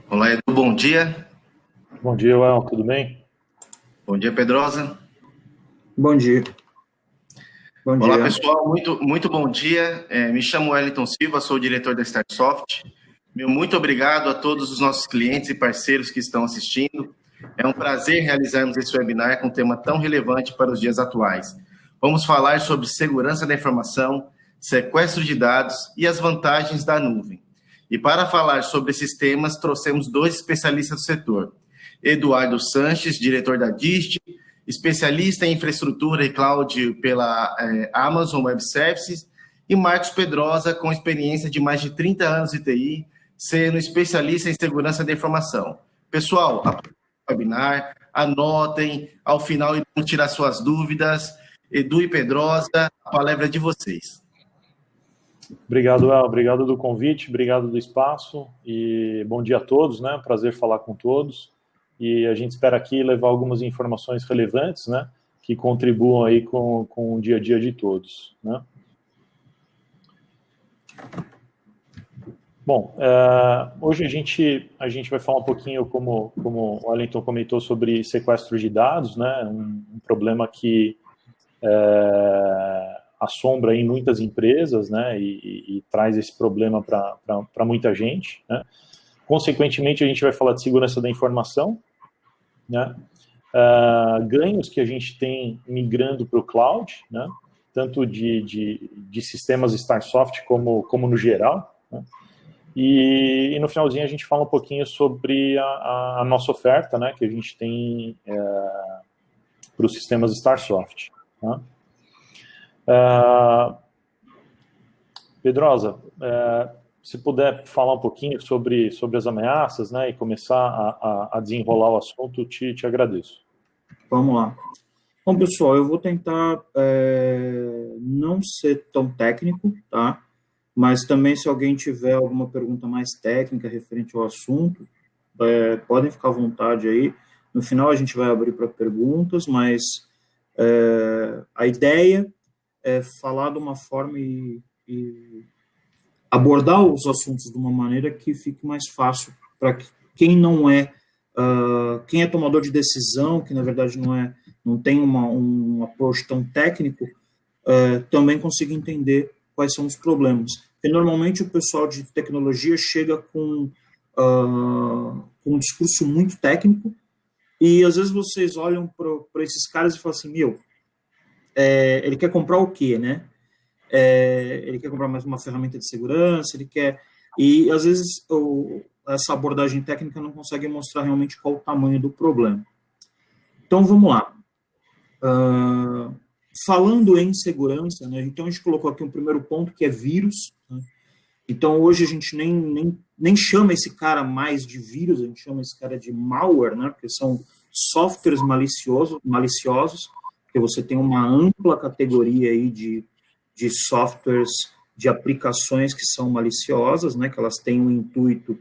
Olá, Edu, bom dia. Bom dia, El, tudo bem? Bom dia, Pedrosa. Bom dia. Bom Olá, dia. pessoal, muito bom dia. Me chamo Wellington Silva, sou o diretor da Startsoft. Meu muito obrigado a todos os nossos clientes e parceiros que estão assistindo. É um prazer realizarmos esse webinar com um tema tão relevante para os dias atuais. Vamos falar sobre segurança da informação, sequestro de dados e as vantagens da nuvem. E para falar sobre esses temas, trouxemos dois especialistas do setor. Eduardo Sanches, diretor da DIST, especialista em infraestrutura e cloud pela Amazon Web Services, e Marcos Pedrosa, com experiência de mais de 30 anos de TI, sendo especialista em segurança da informação. Pessoal, aproveitem o webinar, anotem, ao final irão tirar suas dúvidas. Edu e Pedrosa, a palavra é de vocês. Obrigado, El, obrigado do convite, obrigado do espaço e bom dia a todos, né? Prazer falar com todos. E a gente espera aqui levar algumas informações relevantes, né? Que contribuam aí com o dia a dia de todos, né? Bom, hoje a gente vai falar um pouquinho, como o Wellington comentou, sobre sequestro de dados, né? Um problema que assombra em muitas empresas, né? E traz esse problema para muita gente, né? Consequentemente, a gente vai falar de segurança da informação, né? Ganhos que a gente tem migrando para o cloud, né? Tanto de sistemas Startsoft como no geral, né? E no finalzinho a gente fala um pouquinho sobre a nossa oferta, né? Que a gente tem para os sistemas Startsoft, né? Pedrosa, se puder falar um pouquinho sobre as ameaças, né, e começar a desenrolar o assunto, te agradeço. Vamos lá. Bom, pessoal, eu vou tentar não ser tão técnico, tá? Mas também, se alguém tiver alguma pergunta mais técnica referente ao assunto, podem ficar à vontade aí. No final, a gente vai abrir para perguntas, mas a ideia é falar de uma forma e abordar os assuntos de uma maneira que fique mais fácil para quem não é, quem é tomador de decisão, que na verdade não tem um approach tão técnico, também consiga entender quais são os problemas. Porque normalmente o pessoal de tecnologia chega com um discurso muito técnico e às vezes vocês olham para esses caras e falam assim, ele quer comprar o quê, né? Ele quer comprar mais uma ferramenta de segurança, ele quer... E, às vezes, essa abordagem técnica não consegue mostrar realmente qual o tamanho do problema. Então, vamos lá. Falando em segurança, né, então a gente colocou aqui um primeiro ponto, que é vírus. Né? Então, hoje a gente nem chama esse cara mais de vírus, a gente chama esse cara de malware, né, porque são softwares maliciosos, porque você tem uma ampla categoria aí de softwares, de aplicações que são maliciosas, né, que elas têm um intuito...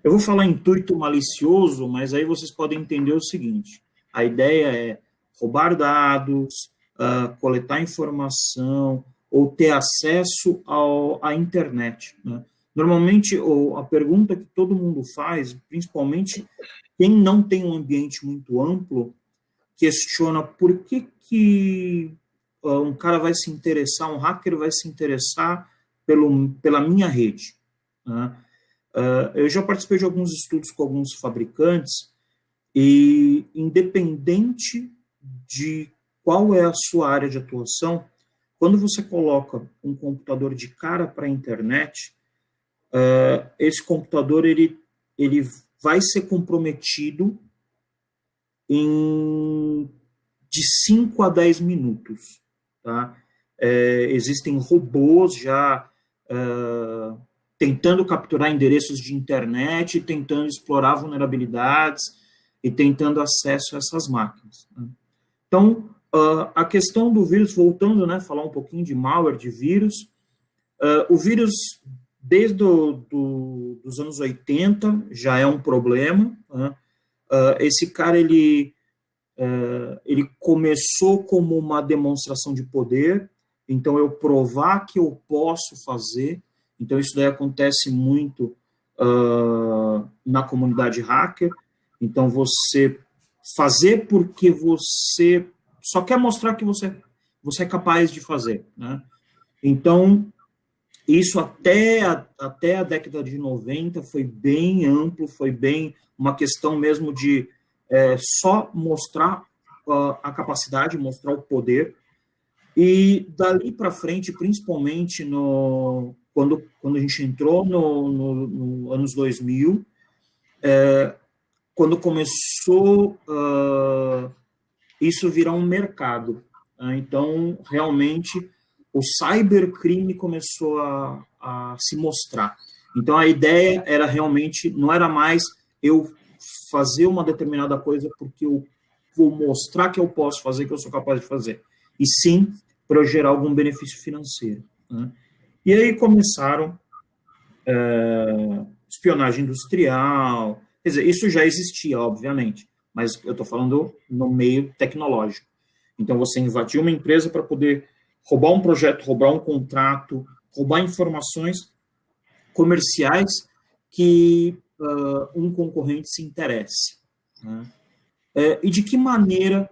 eu vou falar intuito malicioso, mas aí vocês podem entender o seguinte, a ideia é roubar dados, coletar informação, ou ter acesso à internet, né? Normalmente, a pergunta que todo mundo faz, principalmente quem não tem um ambiente muito amplo, questiona por que um cara vai se interessar, um hacker vai se interessar pela minha rede. Né? Eu já participei de alguns estudos com alguns fabricantes e, independente de qual é a sua área de atuação, quando você coloca um computador de cara para a internet, esse computador ele vai ser comprometido de 5 a 10 minutos. Tá? Existem robôs já tentando capturar endereços de internet, tentando explorar vulnerabilidades e tentando acesso a essas máquinas. Né? Então, a questão do vírus, voltando, né, falar um pouquinho de malware, de vírus, o vírus, desde os anos 80, já é um problema. Né? Esse cara, ele começou como uma demonstração de poder, então eu provar que eu posso fazer, então isso daí acontece muito na comunidade hacker. Então, você fazer porque você só quer mostrar que você é capaz de fazer, né? Então, isso até a década de 90 foi bem amplo, foi bem uma questão mesmo de só mostrar a capacidade, mostrar o poder. E dali para frente, principalmente quando a gente entrou no anos 2000, quando começou isso virar um mercado. Então, realmente, o cybercrime começou a se mostrar. Então, a ideia era realmente, não era mais eu fazer uma determinada coisa porque eu vou mostrar que eu posso fazer, que eu sou capaz de fazer, e sim para eu gerar algum benefício financeiro, né? E aí começaram espionagem industrial, quer dizer, isso já existia, obviamente, mas eu estou falando no meio tecnológico. Então, você invadir uma empresa para poder roubar um projeto, roubar um contrato, roubar informações comerciais que um concorrente se interesse, né? E de que maneira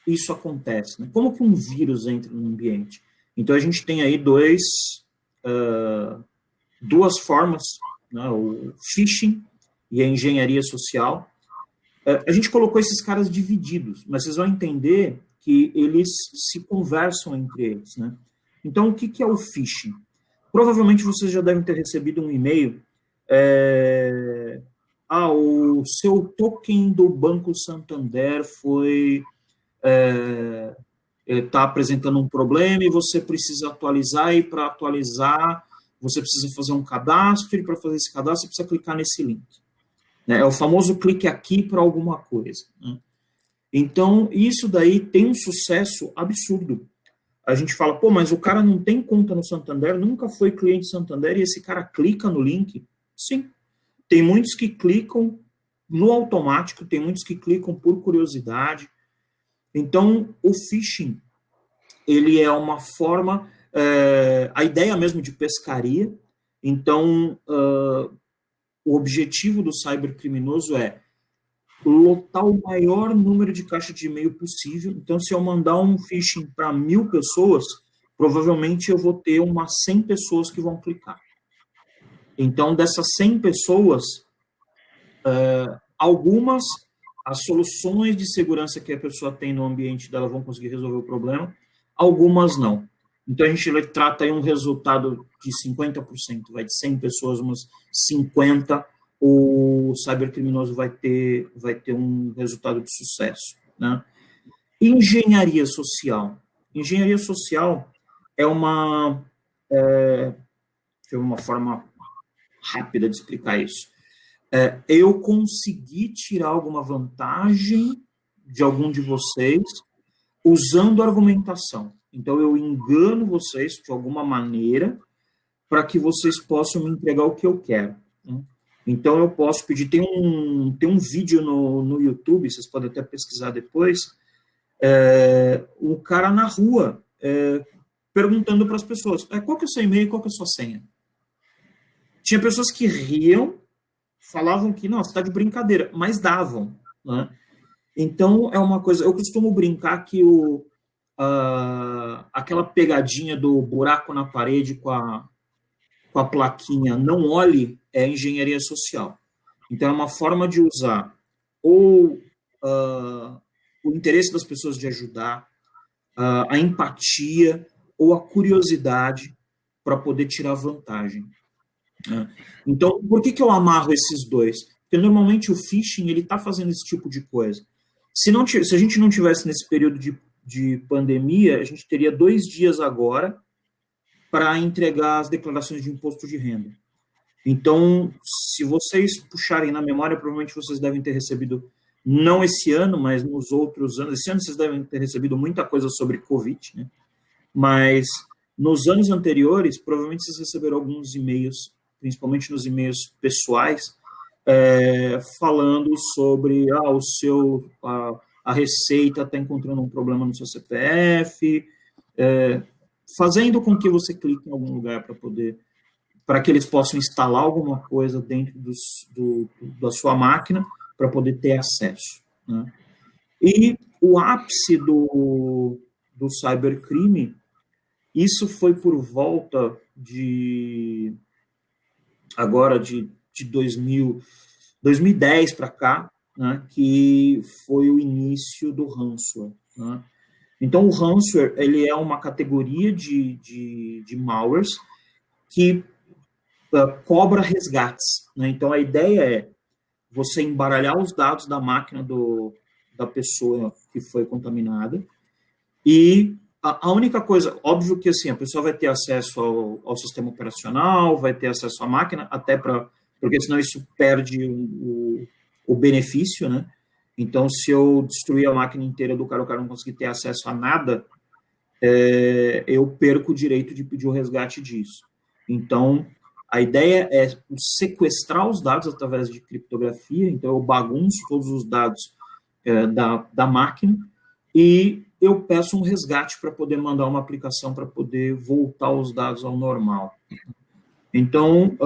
isso acontece, né? Como que um vírus entra no ambiente? Então, a gente tem aí duas formas, né? O phishing e a engenharia social. A gente colocou esses caras divididos, mas vocês vão entender que eles se conversam entre eles, né? Então, o que é o phishing? Provavelmente vocês já devem ter recebido um e-mail. O seu token do Banco Santander está apresentando um problema e você precisa atualizar, e para atualizar você precisa fazer um cadastro, e para fazer esse cadastro você precisa clicar nesse link. É o famoso clique aqui para alguma coisa, né? Então, isso daí tem um sucesso absurdo. A gente fala, pô, mas o cara não tem conta no Santander, nunca foi cliente Santander, e esse cara clica no link? Sim. Tem muitos que clicam no automático, tem muitos que clicam por curiosidade. Então, o phishing, ele é uma forma, a ideia mesmo de pescaria. Então, o objetivo do cybercriminoso é lotar o maior número de caixa de e-mail possível. Então, se eu mandar um phishing para 1.000 pessoas, provavelmente eu vou ter umas 100 pessoas que vão clicar. Então, dessas 100 pessoas, algumas, as soluções de segurança que a pessoa tem no ambiente dela vão conseguir resolver o problema, algumas não. Então, a gente trata aí um resultado de 50%, vai de 100 pessoas, umas 50, o cybercriminoso vai ter um resultado de sucesso, né? Engenharia social. Engenharia social é uma forma rápida de explicar isso. Eu consegui tirar alguma vantagem de algum de vocês usando argumentação. Então, eu engano vocês de alguma maneira para que vocês possam me entregar o que eu quero, né? Então, eu posso pedir, tem um vídeo no YouTube, vocês podem até pesquisar depois, um cara na rua perguntando para as pessoas, qual que é o seu e-mail, qual que é a sua senha? Tinha pessoas que riam, falavam que, não, você está de brincadeira, mas davam, né? Então, é uma coisa, eu costumo brincar que aquela pegadinha do buraco na parede com a plaquinha não olhe é engenharia social. Então, é uma forma de usar ou o interesse das pessoas de ajudar, a empatia ou a curiosidade para poder tirar vantagem, né? Então, por que eu amarro esses dois? Porque, normalmente, o phishing está fazendo esse tipo de coisa. Se a gente não tivesse nesse período de pandemia, a gente teria 2 dias agora para entregar as declarações de imposto de renda. Então, se vocês puxarem na memória, provavelmente vocês devem ter recebido, não esse ano, mas nos outros anos, esse ano vocês devem ter recebido muita coisa sobre Covid, né? Mas nos anos anteriores, provavelmente vocês receberam alguns e-mails, principalmente nos e-mails pessoais, falando sobre a Receita está encontrando um problema no seu CPF, fazendo com que você clique em algum lugar para poder para que eles possam instalar alguma coisa dentro da sua máquina para poder ter acesso, né? E o ápice do cybercrime, isso foi por volta de 2010 para cá, né, que foi o início do ransomware, né? Então, o ransomware, ele é uma categoria de malwares que cobra resgates, né? Então, a ideia é você embaralhar os dados da máquina da pessoa que foi contaminada e a única coisa, óbvio que assim, a pessoa vai ter acesso ao sistema operacional, vai ter acesso à máquina, até porque senão isso perde o benefício, né? Então, se eu destruir a máquina inteira do cara, o cara não conseguir ter acesso a nada, eu perco o direito de pedir o resgate disso. Então, a ideia é sequestrar os dados através de criptografia, então eu bagunço todos os dados da máquina e eu peço um resgate para poder mandar uma aplicação para poder voltar os dados ao normal. Então,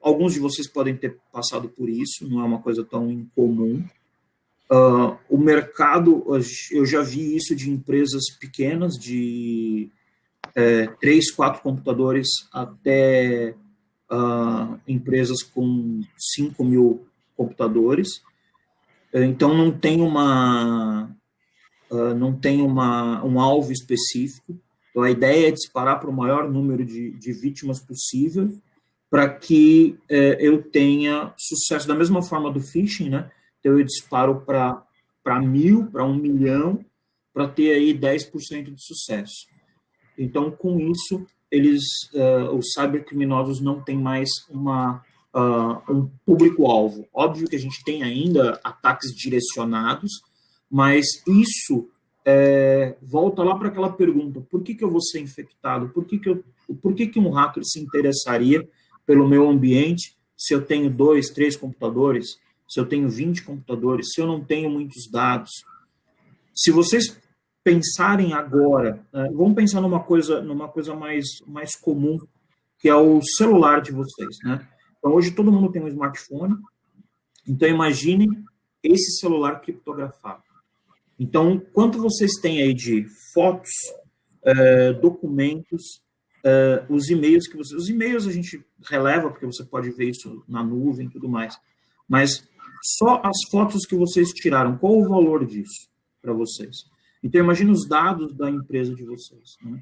alguns de vocês podem ter passado por isso, não é uma coisa tão incomum. O mercado, eu já vi isso de empresas pequenas, de 3, 4 computadores, até empresas com 5 mil computadores. Então, não tem um alvo específico. Então, a ideia é disparar para o maior número de vítimas possível para que eu tenha sucesso. Da mesma forma do phishing, né? Então, eu disparo para 1.000, para 1 milhão, para ter aí 10% de sucesso. Então, com isso, os cybercriminosos não têm mais um público-alvo. Óbvio que a gente tem ainda ataques direcionados, mas isso volta lá para aquela pergunta: por que eu vou ser infectado? Por que um hacker se interessaria pelo meu ambiente se eu tenho 2, 3 computadores, se eu tenho 20 computadores, se eu não tenho muitos dados? Se vocês pensarem agora, vamos pensar numa coisa mais comum, que é o celular de vocês, né? Então, hoje todo mundo tem um smartphone, então imaginem esse celular criptografado. Então, quanto vocês têm aí de fotos, documentos, os e-mails que vocês... Os e-mails a gente releva, porque você pode ver isso na nuvem e tudo mais, mas só as fotos que vocês tiraram, qual o valor disso para vocês? Então, imagine os dados da empresa de vocês, né?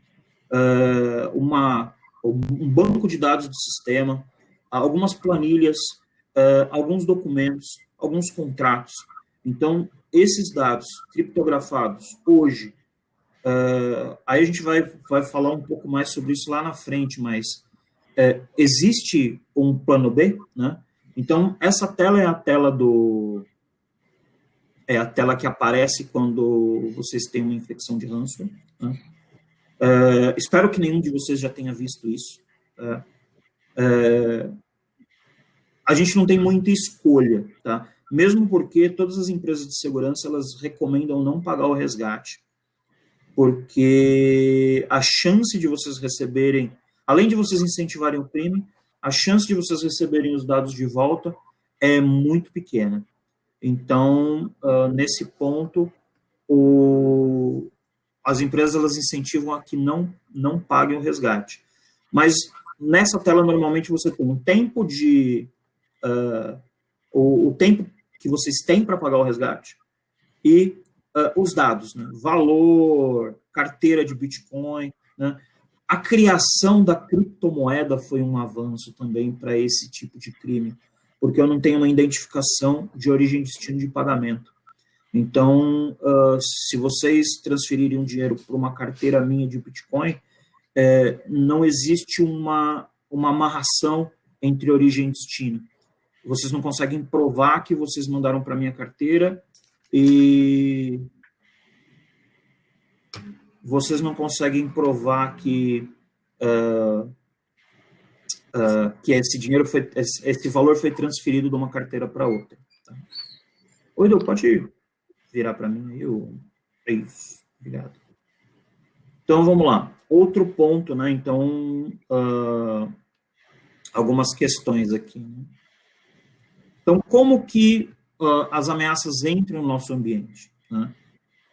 Um banco de dados do sistema, algumas planilhas, alguns documentos, alguns contratos. Então, esses dados criptografados hoje, aí a gente vai falar um pouco mais sobre isso lá na frente, mas existe um plano B, né? Então, essa tela é a tela que aparece quando vocês têm uma infecção de ransomware, né? Espero que nenhum de vocês já tenha visto isso. A gente não tem muita escolha, tá? Mesmo porque todas as empresas de segurança, elas recomendam não pagar o resgate, porque a chance de vocês receberem, além de vocês incentivarem o crime, a chance de vocês receberem os dados de volta é muito pequena. Então, nesse ponto, as empresas elas incentivam a que não paguem o resgate. Mas nessa tela, normalmente, você tem um tempo o tempo que vocês têm para pagar o resgate e os dados, né? Valor, carteira de Bitcoin, né? A criação da criptomoeda foi um avanço também para esse tipo de crime, porque eu não tenho uma identificação de origem e destino de pagamento. Então, se vocês transferirem um dinheiro para uma carteira minha de Bitcoin, não existe uma amarração entre origem e destino. Vocês não conseguem provar que vocês mandaram para minha carteira e vocês não conseguem provar que esse valor foi transferido de uma carteira para outra. Tá? Oi, Edu, pode virar para mim aí? Isso, obrigado. Então, vamos lá. Outro ponto, né? Então, algumas questões aqui, né? Então, como que as ameaças entram no nosso ambiente, né?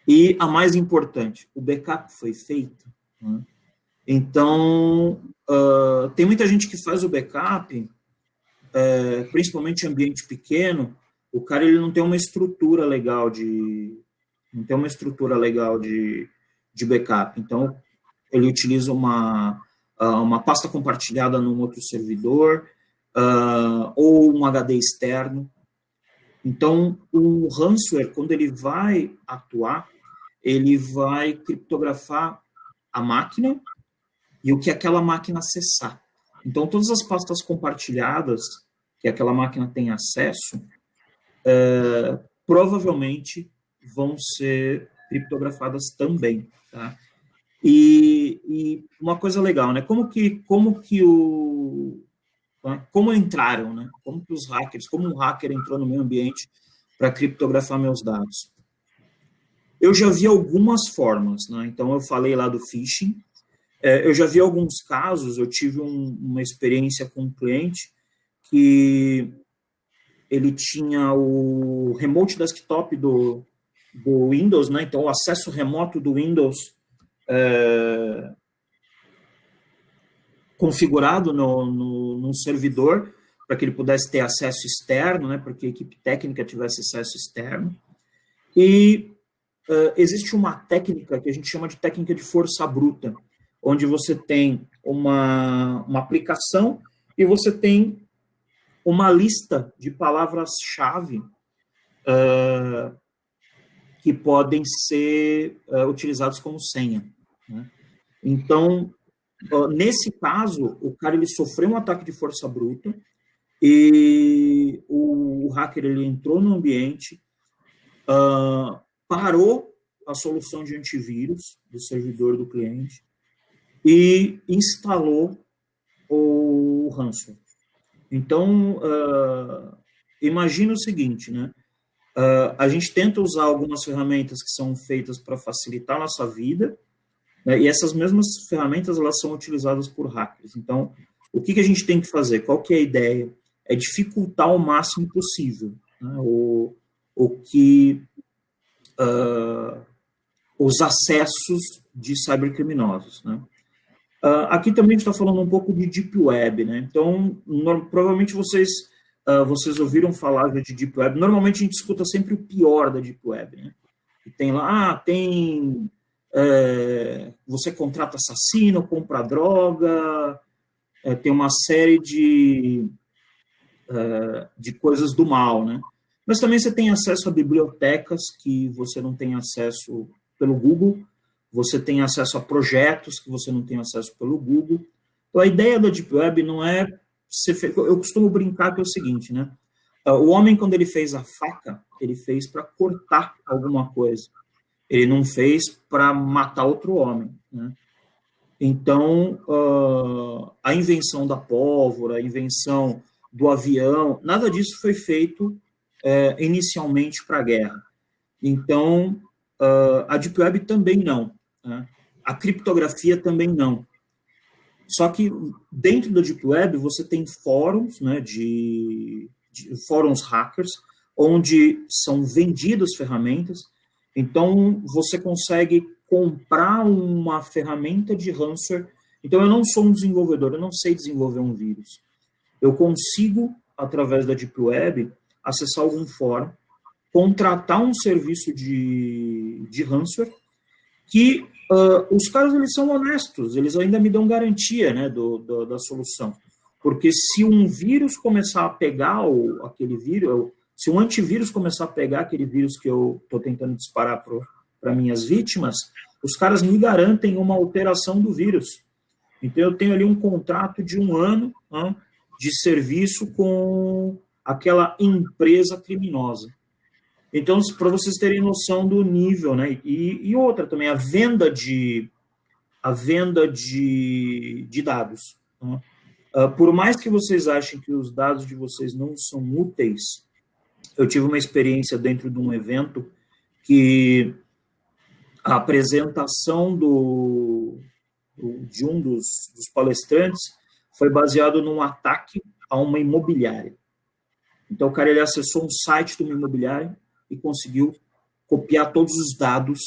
E a mais importante, o backup foi feito, né? Então, tem muita gente que faz o backup, principalmente em ambiente pequeno, o cara ele não tem uma estrutura legal de backup. Então, ele utiliza uma pasta compartilhada num outro servidor, ou um HD externo. Então, o ransomware, quando ele vai atuar, ele vai criptografar a máquina e o que aquela máquina acessar. Então, todas as pastas compartilhadas que aquela máquina tem acesso, provavelmente vão ser criptografadas também, tá? E uma coisa legal, né? Como entraram, né? Como que os hackers, como um hacker entrou no meu ambiente para criptografar meus dados? Eu já vi algumas formas, né? Então, eu falei lá do phishing. Eu já vi alguns casos, eu tive uma experiência com um cliente que ele tinha o remote desktop do Windows, né? Então, o acesso remoto do Windows configurado no servidor para que ele pudesse ter acesso externo, né? Para que a equipe técnica tivesse acesso externo. E existe uma técnica que a gente chama de técnica de força bruta, onde você tem uma aplicação e você tem uma lista de palavras-chave que podem ser utilizadas como senha, né? Então, nesse caso, o cara ele sofreu um ataque de força bruta e o hacker ele entrou no ambiente, parou a solução de antivírus do servidor do cliente e instalou o ransomware. Então, imagina o seguinte, né? A gente tenta usar algumas ferramentas que são feitas para facilitar a nossa vida, né? E essas mesmas ferramentas, elas são utilizadas por hackers. Então, o que a gente tem que fazer? Qual que é a ideia? É dificultar o máximo possível, né? Os acessos de cybercriminosos, né? Aqui também a gente está falando um pouco de Deep Web, né? Então, provavelmente vocês ouviram falar de Deep Web. Normalmente a gente escuta sempre o pior da Deep Web, né? E tem lá, você contrata assassino, compra droga, tem uma série de coisas do mal, né? Mas também você tem acesso a bibliotecas que você não tem acesso pelo Google, você tem acesso a projetos que você não tem acesso pelo Google. Então, a ideia da Deep Web não é... Eu costumo brincar que é o seguinte, né? O homem, quando ele fez a faca, ele fez para cortar alguma coisa. Ele não fez para matar outro homem, né? Então, a invenção da pólvora, a invenção do avião, nada disso foi feito inicialmente para a guerra. Então, a Deep Web também não, né? A criptografia também não. Só que dentro da Deep Web você tem fóruns, né, de fóruns hackers, onde são vendidas ferramentas. Então, você consegue comprar uma ferramenta de ransomware. Então, eu não sou um desenvolvedor, eu não sei desenvolver um vírus. Eu consigo, através da Deep Web, acessar algum fórum, contratar um serviço de ransomware, que os caras eles são honestos, eles ainda me dão garantia, né, da solução. Porque se um vírus começar a pegar aquele vírus, se um antivírus começar a pegar aquele vírus que eu estou tentando disparar para minhas vítimas, os caras me garantem uma alteração do vírus. Então, eu tenho ali um contrato de 1 ano, né, de serviço com aquela empresa criminosa. Então, para vocês terem noção do nível, né? E outra também, a venda de dados, né? Por mais que vocês achem que os dados de vocês não são úteis, eu tive uma experiência dentro de um evento que a apresentação de um dos palestrantes foi baseado num ataque a uma imobiliária. Então, o cara ele acessou um site de uma imobiliária e conseguiu copiar todos os dados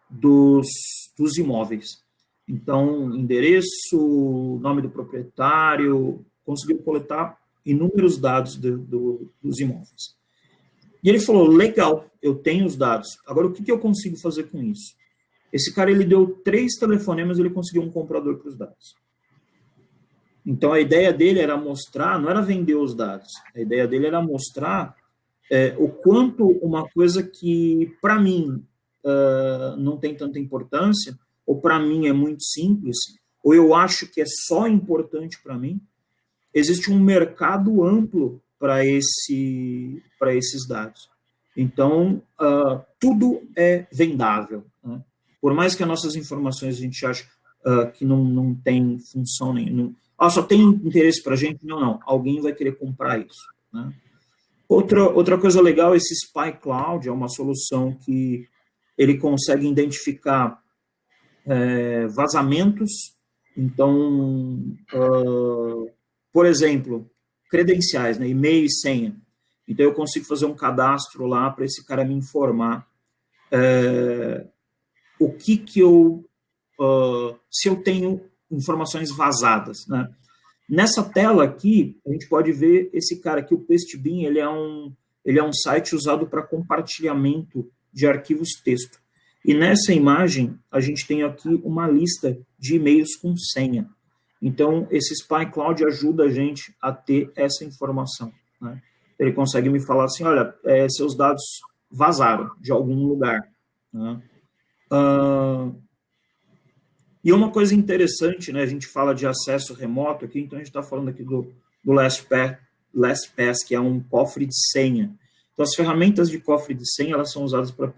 dos imóveis. Então, endereço, nome do proprietário, conseguiu coletar inúmeros dados dos imóveis. E ele falou, legal, eu tenho os dados. Agora, o que eu consigo fazer com isso? Esse cara, ele deu 3 telefonemas e ele conseguiu um comprador para os dados. Então, a ideia dele era mostrar, não era vender os dados, a ideia dele era mostrar o quanto uma coisa que, para mim, não tem tanta importância, ou para mim é muito simples, ou eu acho que é só importante para mim, existe um mercado amplo para esses dados. Então, tudo é vendável, né? Por mais que as nossas informações a gente ache que não tem função nenhuma, só tem interesse para a gente? Não. Alguém vai querer comprar isso, né? Outra coisa legal, esse Spy Cloud é uma solução que ele consegue identificar vazamentos. Então, por exemplo, credenciais, né, e-mail e senha. Então, eu consigo fazer um cadastro lá para esse cara me informar o que eu... se eu tenho informações vazadas, né? Nessa tela aqui, a gente pode ver esse cara aqui, o Pastebin, ele é um site usado para compartilhamento de arquivos texto. E nessa imagem, a gente tem aqui uma lista de e-mails com senha. Então, esse Spy Cloud ajuda a gente a ter essa informação, né? Ele consegue me falar assim, olha, seus dados vazaram de algum lugar, né? E uma coisa interessante, né, a gente fala de acesso remoto aqui, então a gente está falando aqui do LastPass, que é um cofre de senha. Então, as ferramentas de cofre de senha, elas são usadas para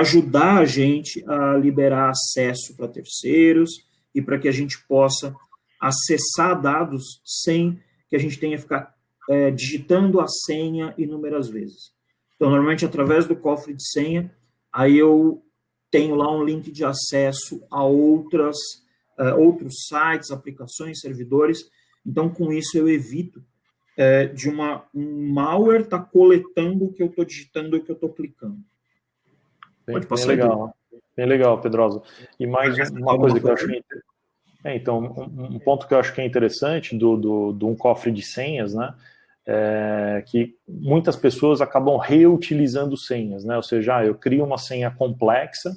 ajudar a gente a liberar acesso para terceiros e para que a gente possa acessar dados sem que a gente tenha que ficar digitando a senha inúmeras vezes. Então, normalmente, através do cofre de senha, aí eu tenho lá um link de acesso a outros sites, aplicações, servidores. Então, com isso, eu evito de um malware estar coletando o que eu estou digitando, o que eu estou clicando. Pode passar. Bem legal, Pedrosa. E mais uma coisa que eu acho que então, um ponto que eu acho que é interessante de um cofre de senhas, né, que muitas pessoas acabam reutilizando senhas, né, ou seja, eu crio uma senha complexa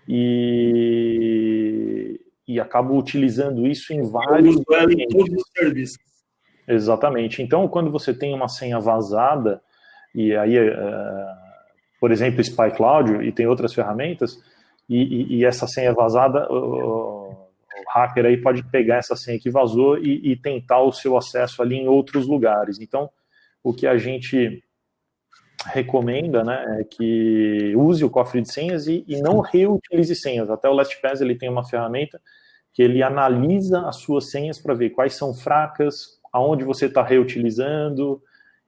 e acabo utilizando isso em vários serviços. Exatamente. Então, quando você tem uma senha vazada, e aí, por exemplo, Spy Cloud, e tem outras ferramentas, e essa senha vazada, o hacker aí pode pegar essa senha que vazou e tentar o seu acesso ali em outros lugares. Então, o que a gente recomenda, né, é que use o cofre de senhas e não reutilize senhas. Até o LastPass ele tem uma ferramenta que ele analisa as suas senhas para ver quais são fracas, aonde você está reutilizando.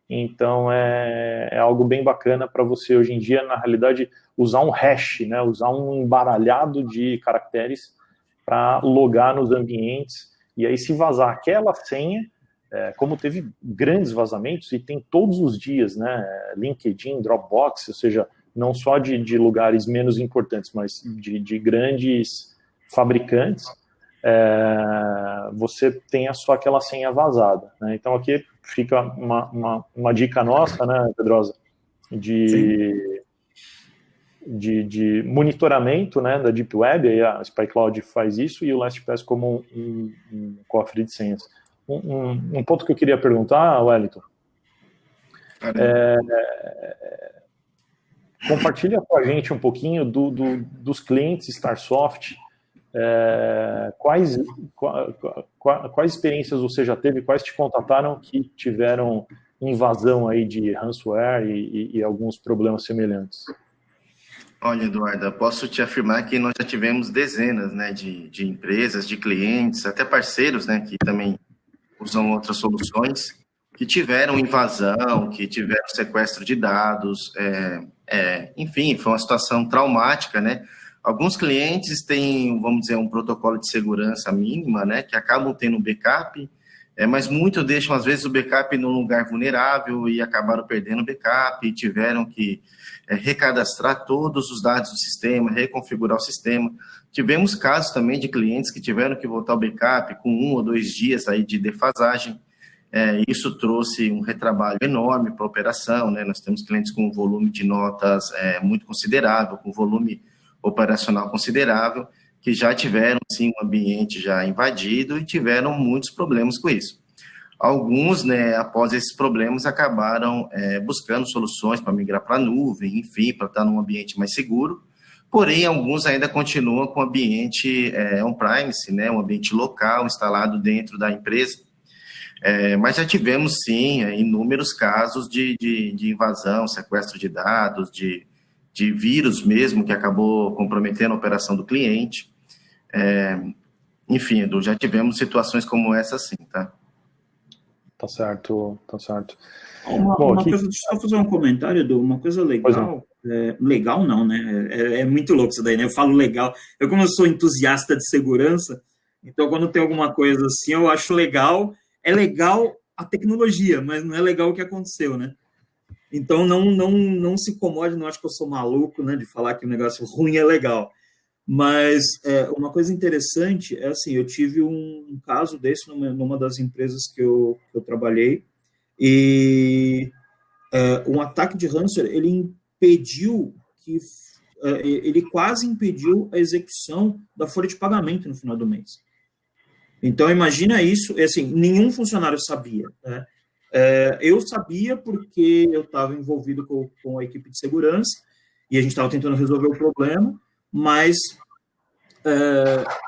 Então, é algo bem bacana para você, hoje em dia, na realidade, usar um hash, né, usar um embaralhado de caracteres para logar nos ambientes. E aí, se vazar aquela senha, como teve grandes vazamentos, e tem todos os dias, né, LinkedIn, Dropbox, ou seja, não só de lugares menos importantes, mas de grandes fabricantes, você tem só aquela senha vazada, né? Então aqui fica uma dica nossa, né, Pedrosa, de monitoramento, né, da Deep Web. Aí a Spy Cloud faz isso e o LastPass como um cofre de senhas. Um ponto que eu queria perguntar, Wellington, compartilha com a gente um pouquinho dos clientes Starsoft. Quais experiências você já teve, quais te contataram que tiveram invasão aí de ransomware e alguns problemas semelhantes? Olha, Eduardo, posso te afirmar que nós já tivemos dezenas, né, de empresas, de clientes, até parceiros, né, que também usam outras soluções, que tiveram invasão, que tiveram sequestro de dados, enfim, foi uma situação traumática, né? Alguns clientes têm, vamos dizer, um protocolo de segurança mínima, né, que acabam tendo um backup, mas muitos deixam, às vezes, o backup num lugar vulnerável e acabaram perdendo o backup e tiveram que recadastrar todos os dados do sistema, reconfigurar o sistema. Tivemos casos também de clientes que tiveram que voltar ao backup com 1 ou 2 dias aí de defasagem. Isso trouxe um retrabalho enorme para a operação, né? Nós temos clientes com um volume de notas muito considerável, com volume operacional considerável, que já tiveram, sim, um ambiente já invadido e tiveram muitos problemas com isso. Alguns, né, após esses problemas, acabaram buscando soluções para migrar para a nuvem, enfim, para estar num ambiente mais seguro, porém, alguns ainda continuam com o ambiente on-premise, né, um ambiente local instalado dentro da empresa. Mas já tivemos, sim, inúmeros casos de invasão, sequestro de dados, de vírus mesmo, que acabou comprometendo a operação do cliente. Enfim, Edu, já tivemos situações como essa, sim, tá? Tá certo, tá certo. Uma coisa, deixa eu só fazer um comentário, Edu, uma coisa legal, legal não, né, é muito louco isso daí, né, eu falo legal, como eu sou entusiasta de segurança, então quando tem alguma coisa assim, eu acho legal, é legal a tecnologia, mas não é legal o que aconteceu, né, então não se incomode, não acho que eu sou maluco, né, de falar que o negócio ruim é legal. Mas uma coisa interessante é assim, eu tive um caso desse numa das empresas que eu trabalhei, e um ataque de ransomware, ele quase impediu a execução da folha de pagamento no final do mês. Então, imagina isso, assim, nenhum funcionário sabia, né? Eu sabia porque eu estava envolvido com a equipe de segurança e a gente estava tentando resolver o problema, mas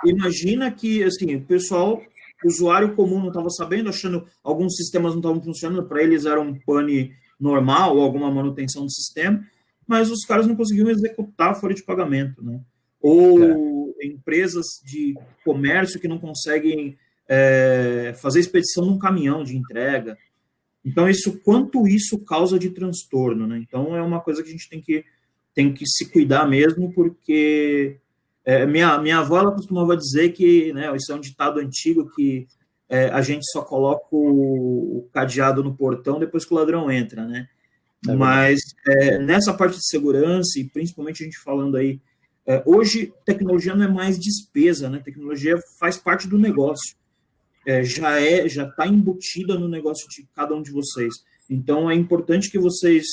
imagina que, assim, o usuário comum não estava sabendo, achando que alguns sistemas não estavam funcionando, para eles era um pane normal ou alguma manutenção do sistema, mas os caras não conseguiam executar a folha de pagamento, né? Ou empresas de comércio que não conseguem fazer expedição num caminhão de entrega. Então, quanto isso causa de transtorno, né? Então, é uma coisa que a gente tem que se cuidar mesmo, porque minha avó, ela costumava dizer que, né, isso é um ditado antigo, que a gente só coloca o cadeado no portão depois que o ladrão entra, né? Mas nessa parte de segurança, e principalmente a gente falando aí, hoje tecnologia não é mais despesa, né? Tecnologia faz parte do negócio. Já está embutida no negócio de cada um de vocês. Então, é importante que vocês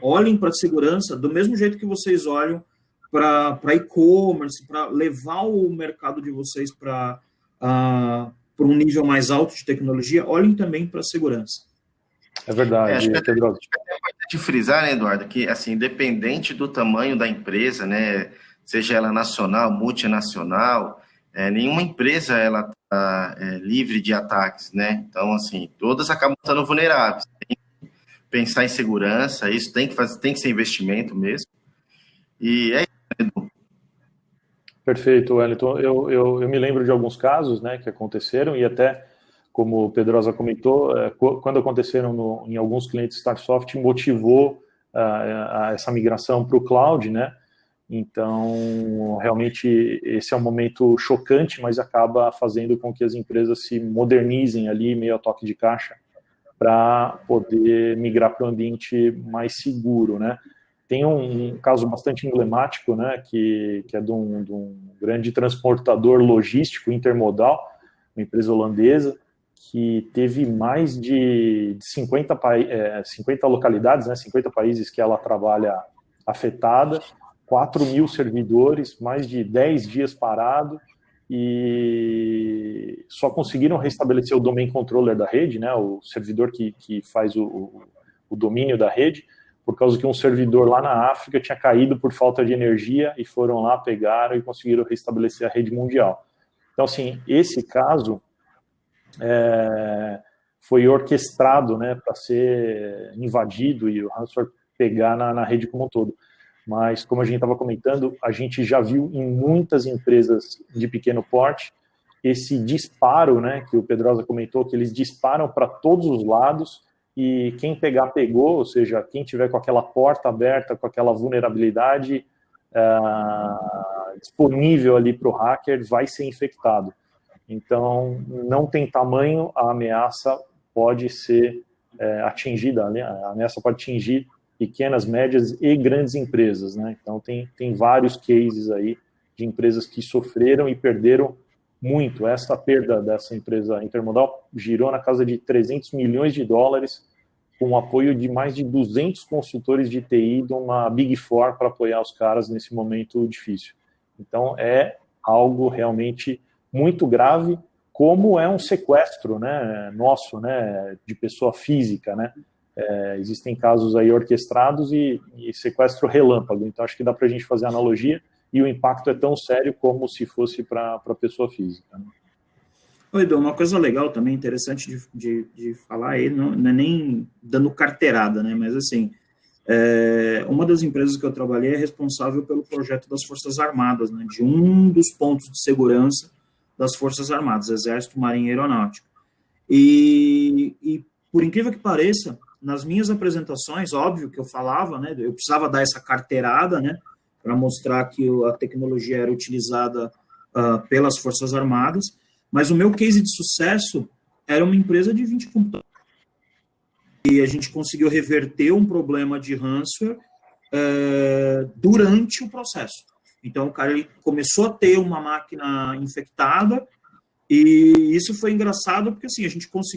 olhem para a segurança do mesmo jeito que vocês olham para e-commerce, para levar o mercado de vocês para um nível mais alto de tecnologia. Olhem também para a segurança. É verdade. Acho que é importante frisar, né, Eduardo, que, assim, independente do tamanho da empresa, né, seja ela nacional, multinacional, nenhuma empresa ela está livre de ataques, né? Então, assim, todas acabam estando vulneráveis. Tem que pensar em segurança, isso tem que ser investimento mesmo. E é isso. Perfeito, Wellington. Eu me lembro de alguns casos, né, que aconteceram, e até, como o Pedrosa comentou, quando aconteceram em alguns clientes Starsoft, motivou essa migração para o cloud, né? Então, realmente, esse é um momento chocante, mas acaba fazendo com que as empresas se modernizem ali, meio a toque de caixa, para poder migrar para um ambiente mais seguro, né? Tem um caso bastante emblemático, né, que é de um grande transportador logístico intermodal, uma empresa holandesa, que teve mais de 50 localidades, né, 50 países que ela trabalha afetada, 4.000 servidores, mais de 10 dias parado, e só conseguiram restabelecer o domain controller da rede, né, o servidor que faz o domínio da rede, por causa que um servidor lá na África tinha caído por falta de energia, e foram lá, pegaram e conseguiram restabelecer a rede mundial. Então, assim, esse caso foi orquestrado, né, para ser invadido e o ransomware pegar na rede como um todo. Mas, como a gente estava comentando, a gente já viu em muitas empresas de pequeno porte esse disparo, né, que o Pedrosa comentou, que eles disparam para todos os lados, e quem pegar, pegou, ou seja, quem tiver com aquela porta aberta, com aquela vulnerabilidade, disponível ali para o hacker vai ser infectado. Então, não tem tamanho, a ameaça pode ser atingida, né? A ameaça pode atingir pequenas, médias e grandes empresas, né? Então, tem vários cases aí de empresas que sofreram e perderam muito. Essa perda dessa empresa Intermodal girou na casa de 300 milhões de dólares, com o apoio de mais de 200 consultores de TI de uma Big Four para apoiar os caras nesse momento difícil. Então, é algo realmente muito grave, como é um sequestro, né, nosso, né, de pessoa física, né? Existem casos aí orquestrados e sequestro relâmpago. Então, acho que dá para a gente fazer analogia, e o impacto é tão sério como se fosse para a pessoa física, né? Oi, Edu, uma coisa legal também, interessante de falar aí, não é nem dando carteirada, né, mas assim, uma das empresas que eu trabalhei é responsável pelo projeto das Forças Armadas, né, de um dos pontos de segurança das Forças Armadas, Exército, Marinha e Aeronáutica. E por incrível que pareça, nas minhas apresentações, óbvio que eu falava, né, eu precisava dar essa carteirada, né, para mostrar que a tecnologia era utilizada pelas Forças Armadas, mas o meu case de sucesso era uma empresa de 20 computadores. E a gente conseguiu reverter um problema de ransomware durante o processo. Então, o cara ele começou a ter uma máquina infectada, e isso foi engraçado, porque assim,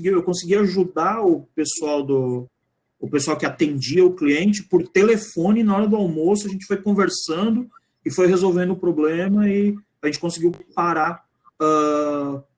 eu consegui ajudar o pessoal que atendia o cliente por telefone na hora do almoço. A gente foi conversando e foi resolvendo o problema, e a gente conseguiu parar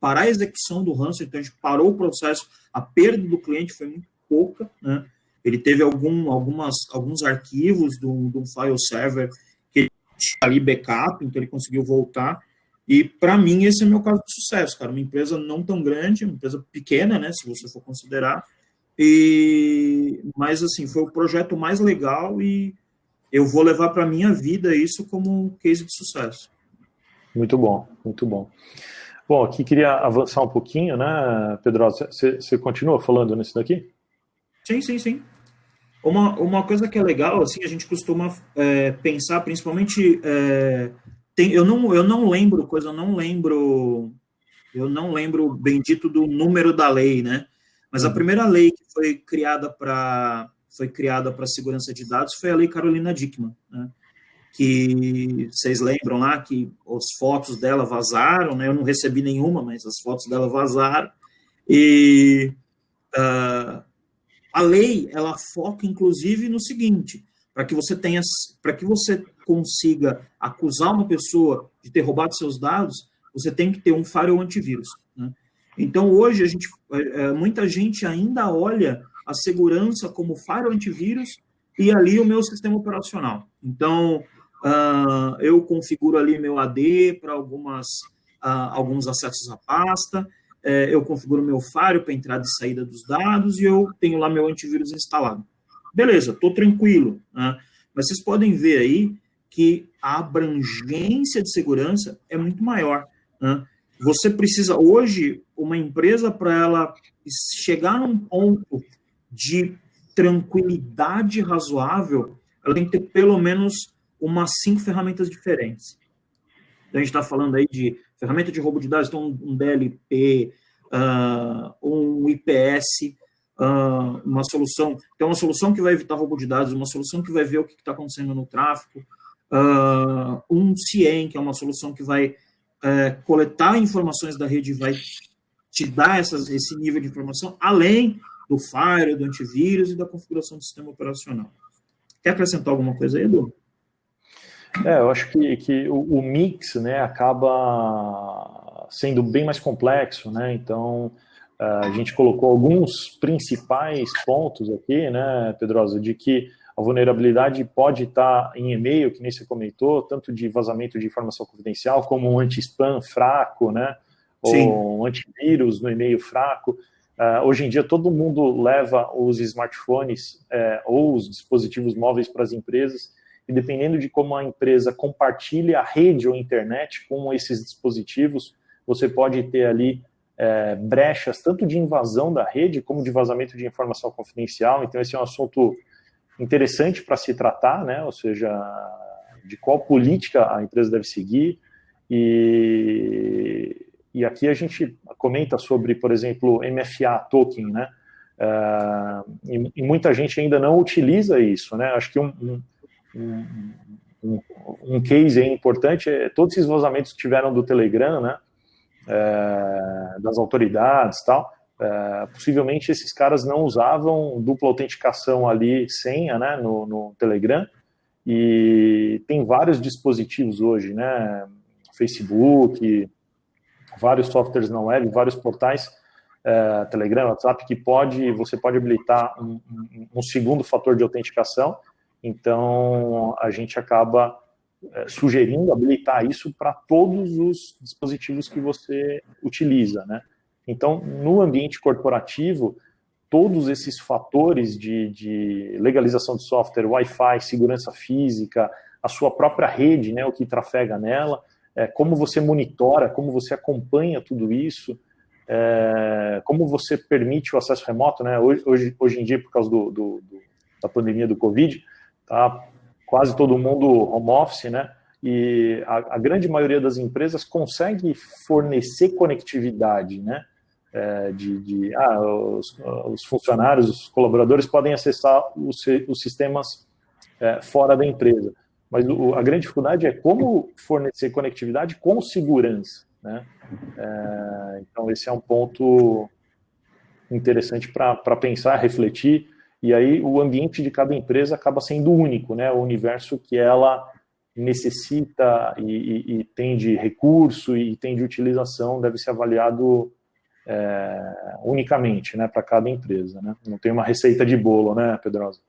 a execução do ransomware. Então a gente parou o processo, a perda do cliente foi muito pouca, né? Ele teve alguns arquivos do file server que ele tinha ali backup, então ele conseguiu voltar. E para mim esse é meu caso de sucesso, cara. Uma empresa não tão grande, uma empresa pequena, né, se você for considerar. Mas assim, foi o projeto mais legal, e eu vou levar para minha vida isso como um case de sucesso. Muito bom, muito bom. Bom, aqui queria avançar um pouquinho, né, Pedro? Você continua falando nisso daqui? Sim. Uma coisa que é legal, assim, a gente costuma pensar, principalmente, eu não lembro bendito do número da lei, né? Mas a primeira lei que foi criada para a segurança de dados foi a Lei Carolina Dickmann, né? Que vocês lembram lá que as fotos dela vazaram, né? Eu não recebi nenhuma, mas as fotos dela vazaram. E a lei, ela foca, inclusive, no seguinte: para que você consiga acusar uma pessoa de ter roubado seus dados, você tem que ter um firewall antivírus, né? Então, hoje, muita gente ainda olha a segurança como firewall antivírus e ali o meu sistema operacional. Então, eu configuro ali meu AD para alguns acessos à pasta, eu configuro meu firewall para entrada e saída dos dados, e eu tenho lá meu antivírus instalado. Beleza, estou tranquilo, né? Mas vocês podem ver aí que a abrangência de segurança é muito maior, né? Você precisa, hoje, uma empresa, para ela chegar num ponto de tranquilidade razoável, ela tem que ter pelo menos umas 5 ferramentas diferentes. Então, a gente está falando aí de ferramenta de roubo de dados, então um DLP, um IPS, uma solução que vai evitar roubo de dados, uma solução que vai ver o que está acontecendo no tráfego, um CIEM, que é uma solução que vai coletar informações da rede e vai te dar esse nível de informação, além do firewall, do antivírus e da configuração do sistema operacional. Quer acrescentar alguma coisa aí, Edu? Eu acho que o mix, né, acaba sendo bem mais complexo, né? Então, a gente colocou alguns principais pontos aqui, né, Pedrosa, de que a vulnerabilidade pode estar em e-mail, que nem você comentou, tanto de vazamento de informação confidencial, como um anti-spam fraco, né? Sim. Ou um antivírus no e-mail fraco. Hoje em dia, todo mundo leva os smartphones ou os dispositivos móveis para as empresas, e dependendo de como a empresa compartilha a rede ou internet com esses dispositivos, você pode ter ali brechas tanto de invasão da rede como de vazamento de informação confidencial. Então, esse é um assunto interessante para se tratar, né? Ou seja, de qual política a empresa deve seguir, e aqui a gente comenta sobre, por exemplo, MFA token, né? E muita gente ainda não utiliza isso, né? Acho que um case aí importante é todos esses vazamentos que tiveram do Telegram, né? Das autoridades e tal. Possivelmente esses caras não usavam dupla autenticação ali, senha, né, no Telegram, e tem vários dispositivos hoje, né, Facebook, vários softwares na web, vários portais, Telegram, WhatsApp, que você pode habilitar um segundo fator de autenticação. Então a gente acaba sugerindo habilitar isso para todos os dispositivos que você utiliza, né? Então, no ambiente corporativo, todos esses fatores de legalização de software, Wi-Fi, segurança física, a sua própria rede, né, o que trafega nela, como você monitora, como você acompanha tudo isso, como você permite o acesso remoto, né? Hoje em dia, por causa da pandemia do Covid, tá quase todo mundo home office, né? E a grande maioria das empresas consegue fornecer conectividade, né? Os funcionários, os colaboradores podem acessar os sistemas fora da empresa. Mas a grande dificuldade é como fornecer conectividade com segurança, né? Então, esse é um ponto interessante para pensar, refletir, e aí o ambiente de cada empresa acaba sendo único, né? O universo que ela necessita e tem de recurso e tem de utilização deve ser avaliado unicamente, né, para cada empresa, né? Não tem uma receita de bolo, né, Pedrosa?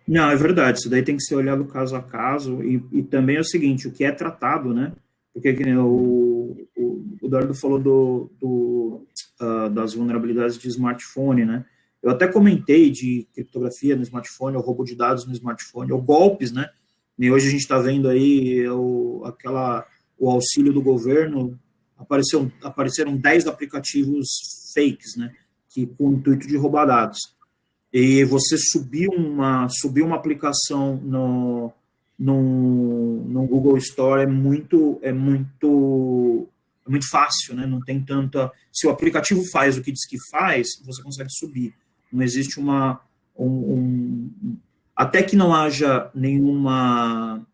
Não, é verdade, isso daí tem que ser olhado caso a caso, e também é o seguinte, o que é tratado, né, porque o Eduardo falou das vulnerabilidades de smartphone, né, eu até comentei de criptografia no smartphone, ou roubo de dados no smartphone, ou golpes, né, e hoje a gente está vendo aí o auxílio do governo, apareceram 10 aplicativos fakes, né, com o intuito de roubar dados. E você subir uma aplicação no Google Store é muito fácil, né? Não tem tanta... Se o aplicativo faz o que diz que faz, você consegue subir. Não existe até que não haja nenhuma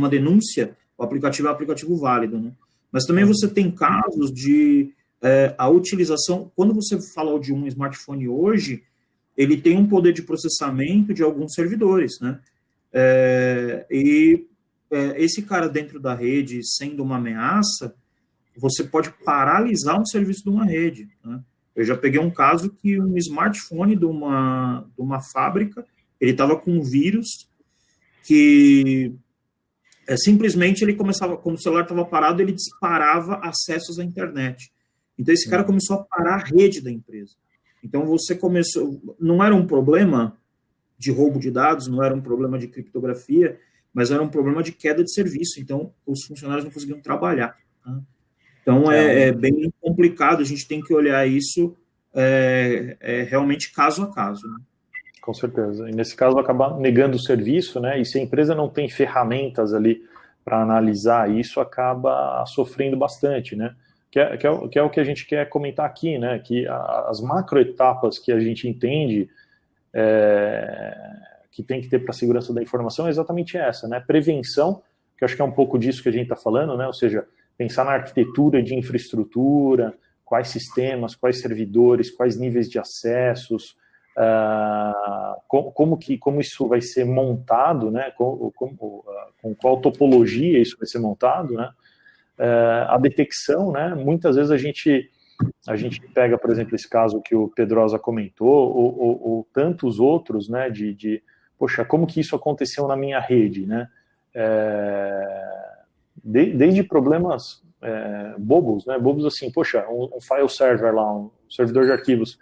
denúncia, o aplicativo é um aplicativo válido, né? Mas também você tem casos de a utilização... Quando você fala de um smartphone hoje, ele tem um poder de processamento de alguns servidores, né? Esse cara dentro da rede, sendo uma ameaça, você pode paralisar um serviço de uma rede, né? Eu já peguei um caso que um smartphone de uma fábrica, ele estava com um vírus que simplesmente ele começava, quando o celular estava parado, ele disparava acessos à internet. Então esse cara começou a parar a rede da empresa. Então você começou, não era um problema de roubo de dados, não era um problema de criptografia, mas era um problema de queda de serviço. Então os funcionários não conseguiam trabalhar, tá? Então é bem complicado, a gente tem que olhar isso realmente caso a caso, né? Com certeza. E nesse caso acabar negando o serviço, né? E se a empresa não tem ferramentas ali para analisar isso, acaba sofrendo bastante, né? Que é o que a gente quer comentar aqui, né? Que as macroetapas que a gente entende que tem que ter para a segurança da informação é exatamente essa, né? Prevenção, que eu acho que é um pouco disso que a gente está falando, né? Ou seja, pensar na arquitetura de infraestrutura, quais sistemas, quais servidores, quais níveis de acessos, como isso vai ser montado, né? Com qual topologia isso vai ser montado, né? A detecção, né? Muitas vezes a gente pega, por exemplo, esse caso que o Pedrosa comentou, ou tantos outros, né? Poxa, como que isso aconteceu na minha rede, né? Desde problemas bobos, né? Bobos assim, poxa, um file server lá, um servidor de arquivos,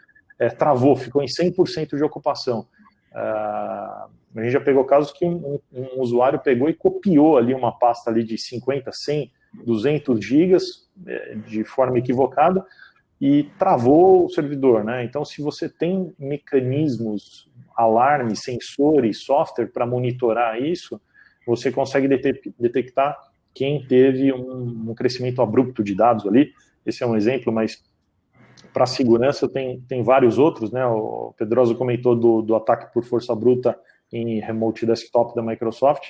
travou, ficou em 100% de ocupação. A gente já pegou casos que um usuário pegou e copiou ali uma pasta ali de 50, 100, 200 gigas de forma equivocada e travou o servidor, né? Então, se você tem mecanismos, alarmes, sensores, software para monitorar isso, você consegue detectar quem teve um crescimento abrupto de dados ali. Esse é um exemplo, mas para segurança tem vários outros, né? O Pedroso comentou do ataque por força bruta em remote desktop da Microsoft,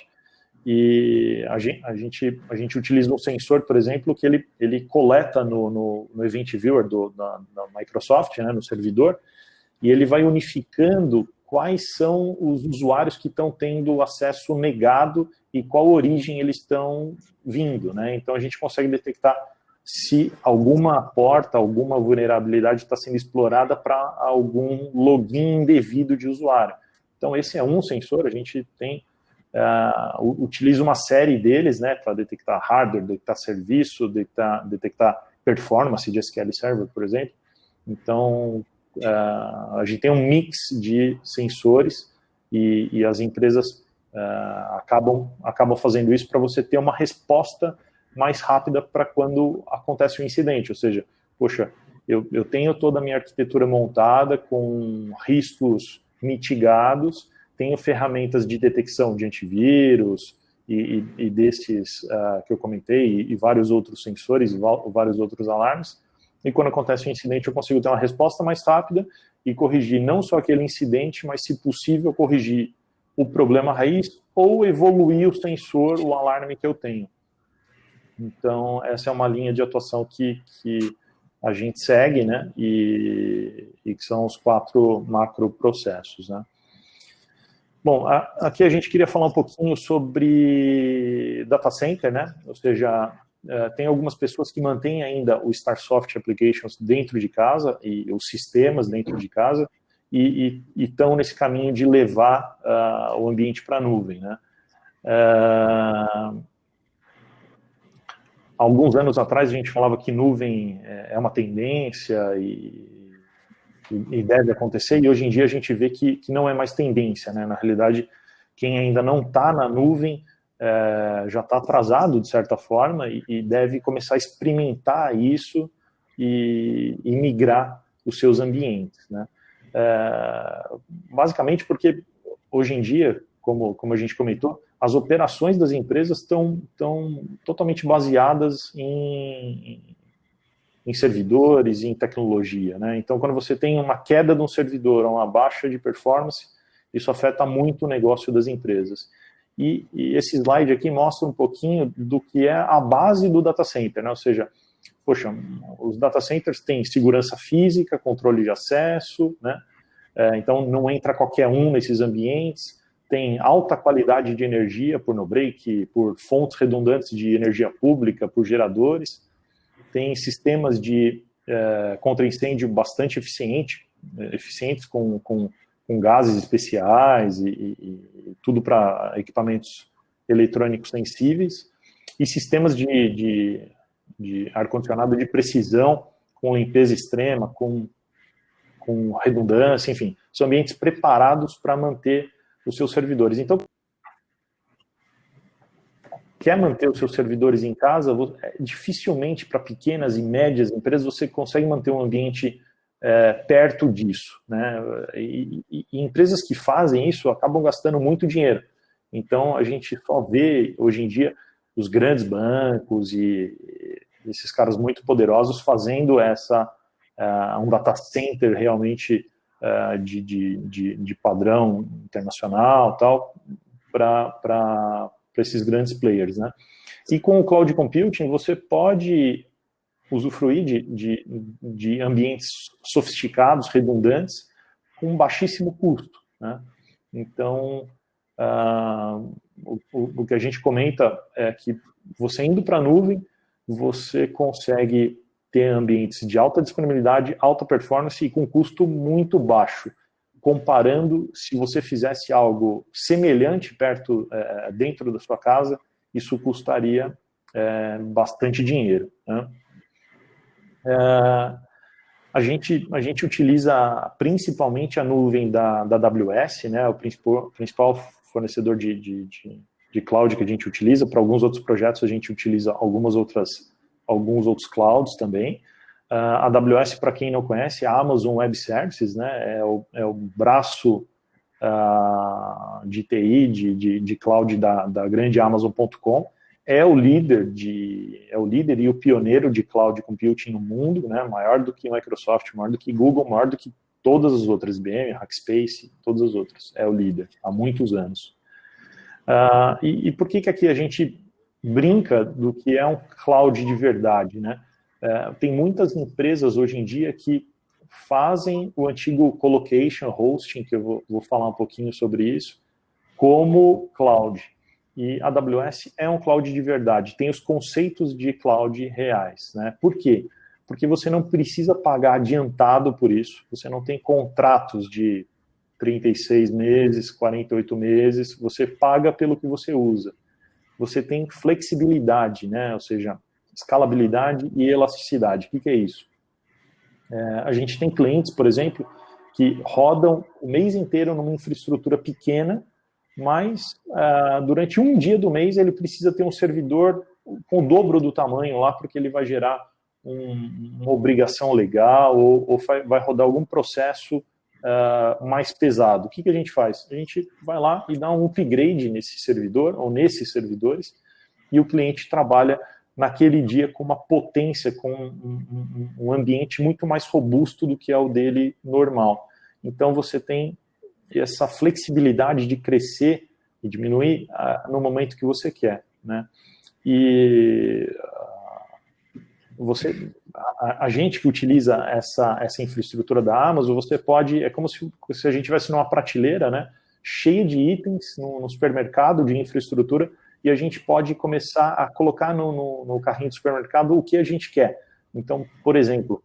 e a gente utiliza um sensor, por exemplo, que ele coleta no Event Viewer da Microsoft, né, no servidor, e ele vai unificando quais são os usuários que estão tendo acesso negado e qual origem eles estão vindo, né? Então a gente consegue detectar se alguma porta, alguma vulnerabilidade está sendo explorada para algum login indevido de usuário. Então esse é um sensor, a gente utiliza uma série deles, né, para detectar hardware, detectar serviço, detectar performance de SQL Server, por exemplo. Então a gente tem um mix de sensores e as empresas acabam fazendo isso para você ter uma resposta mais rápida para quando acontece um incidente, ou seja, poxa, eu tenho toda a minha arquitetura montada com riscos mitigados, tenho ferramentas de detecção de antivírus e desses que eu comentei, e vários outros sensores, vários outros alarmes, e quando acontece um incidente eu consigo ter uma resposta mais rápida e corrigir não só aquele incidente, mas, se possível, corrigir o problema raiz ou evoluir o sensor, o alarme que eu tenho. Então, essa é uma linha de atuação que a gente segue, né, e que são os 4 macroprocessos, né. Bom, aqui a gente queria falar um pouquinho sobre data center, né, ou seja, tem algumas pessoas que mantêm ainda o StarSoft Applications dentro de casa, e os sistemas dentro de casa, e estão nesse caminho de levar o ambiente para a nuvem, né. Alguns anos atrás a gente falava que nuvem é uma tendência e deve acontecer, e hoje em dia a gente vê que não é mais tendência, né? Na realidade, quem ainda não está na nuvem já está atrasado, de certa forma, e deve começar a experimentar isso e migrar os seus ambientes, né? Basicamente porque hoje em dia, como a gente comentou, as operações das empresas estão totalmente baseadas em servidores, em tecnologia, né? Então, quando você tem uma queda de um servidor ou uma baixa de performance, isso afeta muito o negócio das empresas. E esse slide aqui mostra um pouquinho do que é a base do data center, né? Ou seja, poxa, os data centers têm segurança física, controle de acesso, né? Então, não entra qualquer um nesses ambientes, tem alta qualidade de energia por no-break, por fontes redundantes de energia pública, por geradores, tem sistemas de contra-incêndio bastante eficientes com gases especiais e tudo para equipamentos eletrônicos sensíveis, e sistemas de ar-condicionado de precisão, com limpeza extrema, com redundância, enfim, são ambientes preparados para manter os seus servidores. Então, quer manter os seus servidores em casa, dificilmente para pequenas e médias empresas você consegue manter um ambiente perto disso, né? E empresas que fazem isso acabam gastando muito dinheiro. Então, a gente só vê, hoje em dia, os grandes bancos e esses caras muito poderosos fazendo um data center realmente de padrão internacional, tal, para esses grandes players, né? E com o cloud computing você pode usufruir de ambientes sofisticados, redundantes, com baixíssimo custo, né? Então, o que a gente comenta é que você indo para a nuvem, você consegue ter ambientes de alta disponibilidade, alta performance e com custo muito baixo, comparando se você fizesse algo semelhante dentro da sua casa, isso custaria bastante dinheiro, né? A gente utiliza principalmente a nuvem da AWS, né, o principal fornecedor de cloud que a gente utiliza. Para alguns outros projetos a gente utiliza alguns outros clouds também. A AWS, para quem não conhece, é a Amazon Web Services, né, é o braço de TI, de cloud da grande Amazon.com, é o líder e o pioneiro de cloud computing no mundo, né, maior do que Microsoft, maior do que Google, maior do que todas as outras, IBM, Rackspace, todas as outras, é o líder, há muitos anos. E por que aqui a gente brinca do que é um cloud de verdade, né? Tem muitas empresas hoje em dia que fazem o antigo colocation hosting, que eu vou falar um pouquinho sobre isso, como cloud. E a AWS é um cloud de verdade, tem os conceitos de cloud reais, né? Por quê? Porque você não precisa pagar adiantado por isso, você não tem contratos de 36 meses, 48 meses, você paga pelo que você usa. Você tem flexibilidade, né? Ou seja, escalabilidade e elasticidade. O que é isso? A gente tem clientes, por exemplo, que rodam o mês inteiro numa infraestrutura pequena, mas durante um dia do mês ele precisa ter um servidor com o dobro do tamanho lá, porque ele vai gerar uma obrigação legal ou vai rodar algum processo mais pesado. O que a gente faz? A gente vai lá e dá um upgrade nesse servidor ou nesses servidores e o cliente trabalha naquele dia com uma potência, com um ambiente muito mais robusto do que é o dele normal. Então você tem essa flexibilidade de crescer e diminuir no momento que você quer, né? E a gente que utiliza essa infraestrutura da Amazon, você pode, é como se a gente estivesse numa prateleira, né, cheia de itens no supermercado de infraestrutura, e a gente pode começar a colocar no carrinho do supermercado o que a gente quer. Então, por exemplo,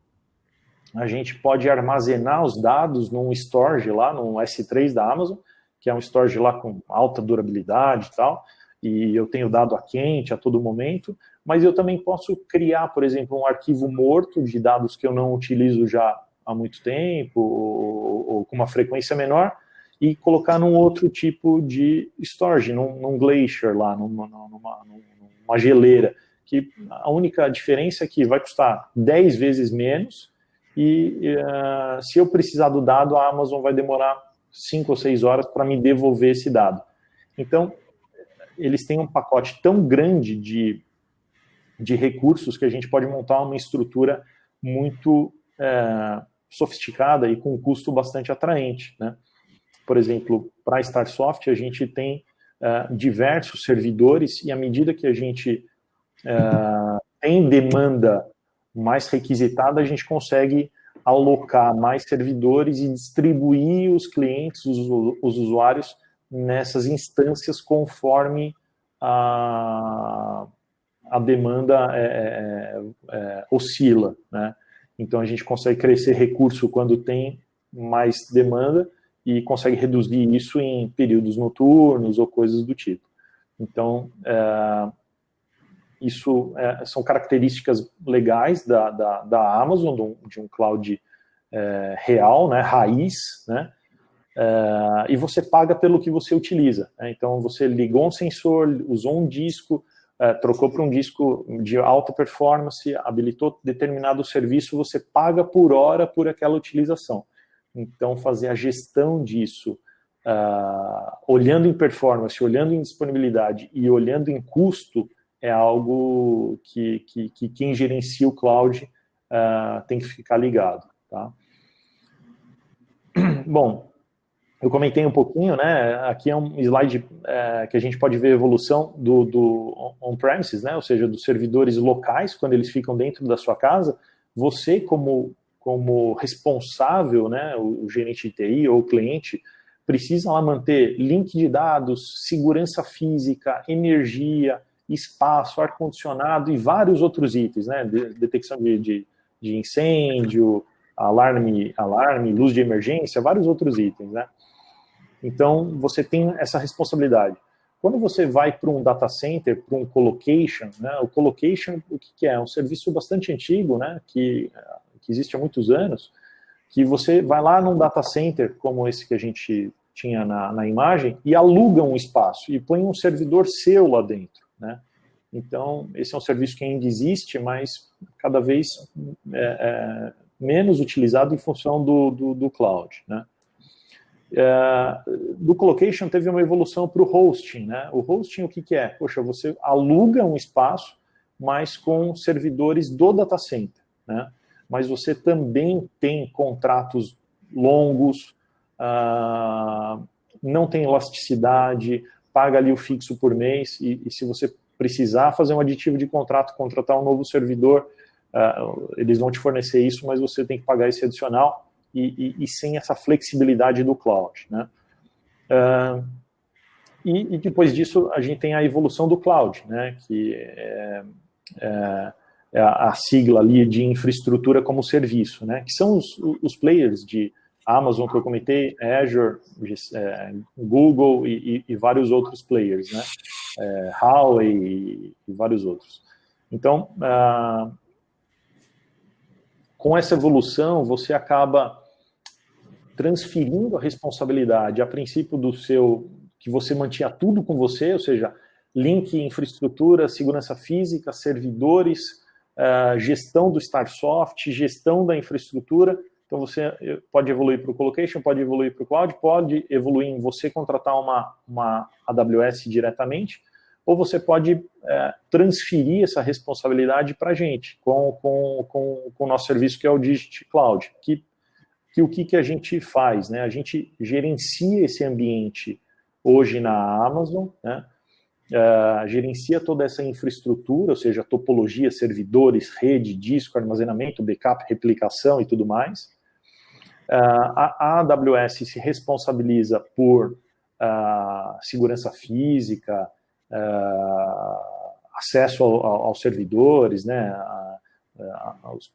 a gente pode armazenar os dados num storage lá, num S3 da Amazon, que é um storage lá com alta durabilidade e tal, e eu tenho dado a quente a todo momento, mas eu também posso criar, por exemplo, um arquivo morto de dados que eu não utilizo já há muito tempo, ou com uma frequência menor, e colocar num outro tipo de storage, num glacier lá, numa geleira, que a única diferença é que vai custar 10 vezes menos, e se eu precisar do dado, a Amazon vai demorar 5 ou 6 horas para me devolver esse dado. Então, eles têm um pacote tão grande de recursos que a gente pode montar uma estrutura muito sofisticada e com um custo bastante atraente, né? Por exemplo, para a Starsoft, a gente tem diversos servidores e à medida que a gente tem demanda mais requisitada, a gente consegue alocar mais servidores e distribuir os clientes, os usuários, nessas instâncias conforme a demanda oscila, né? Então a gente consegue crescer recurso quando tem mais demanda e consegue reduzir isso em períodos noturnos ou coisas do tipo. Então, isso são características legais da Amazon, de um cloud real, né, raiz, né, e você paga pelo que você utiliza, né? Então, você ligou um sensor, usou um disco, trocou para um disco de alta performance, habilitou determinado serviço, você paga por hora por aquela utilização. Então, fazer a gestão disso, olhando em performance, olhando em disponibilidade e olhando em custo, é algo que quem gerencia o cloud tem que ficar ligado, tá? Bom, eu comentei um pouquinho, né? Aqui é um slide que a gente pode ver a evolução do on-premises, né? Ou seja, dos servidores locais, quando eles ficam dentro da sua casa. Você, como responsável, né, o gerente de TI ou o cliente, precisa lá manter link de dados, segurança física, energia, espaço, ar-condicionado e vários outros itens, né? Detecção de incêndio, alarme, luz de emergência, vários outros itens, né? Então, você tem essa responsabilidade. Quando você vai para um data center, para um colocation, né? O colocation, o que é? É um serviço bastante antigo, né? Que existe há muitos anos, que você vai lá num data center, como esse que a gente tinha na imagem, e aluga um espaço, e põe um servidor seu lá dentro, né? Então, esse é um serviço que ainda existe, mas cada vez menos utilizado em função do cloud, né? Do colocation teve uma evolução para o hosting, né? O hosting, o que é? Poxa, você aluga um espaço, mas com servidores do data center, né? Mas você também tem contratos longos, não tem elasticidade, paga ali o fixo por mês, e se você precisar fazer um aditivo de contrato, contratar um novo servidor, eles vão te fornecer isso, mas você tem que pagar esse adicional, e sem essa flexibilidade do cloud, né? E depois disso a gente tem a evolução do cloud, né? Que é a sigla ali de infraestrutura como serviço, né? Que são os players de Amazon que eu comentei, Azure, Google e vários outros players, né? Huawei e vários outros. Então, com essa evolução, você acaba transferindo a responsabilidade, a princípio que você mantinha tudo com você, ou seja, link, infraestrutura, segurança física, servidores, gestão do StarSoft, gestão da infraestrutura. Então você pode evoluir para o colocation, pode evoluir para o cloud, pode evoluir em você contratar uma AWS diretamente, ou você pode transferir essa responsabilidade para a gente, com o nosso serviço que é o Digit Cloud, que o que a gente faz, né? A gente gerencia esse ambiente hoje na Amazon, né? Gerencia toda essa infraestrutura, ou seja, topologia, servidores, rede, disco, armazenamento, backup, replicação e tudo mais. A AWS se responsabiliza por segurança física, acesso aos servidores, né?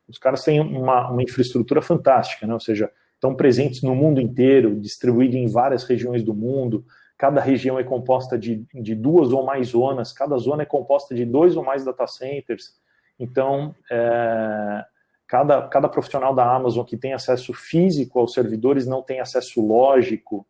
Os caras têm uma infraestrutura fantástica, né? Ou seja, estão presentes no mundo inteiro, distribuídos em várias regiões do mundo. Cada região é composta de 2 ou mais zonas, cada zona é composta de 2 ou mais data centers. Então, cada profissional da Amazon que tem acesso físico aos servidores não tem acesso lógico.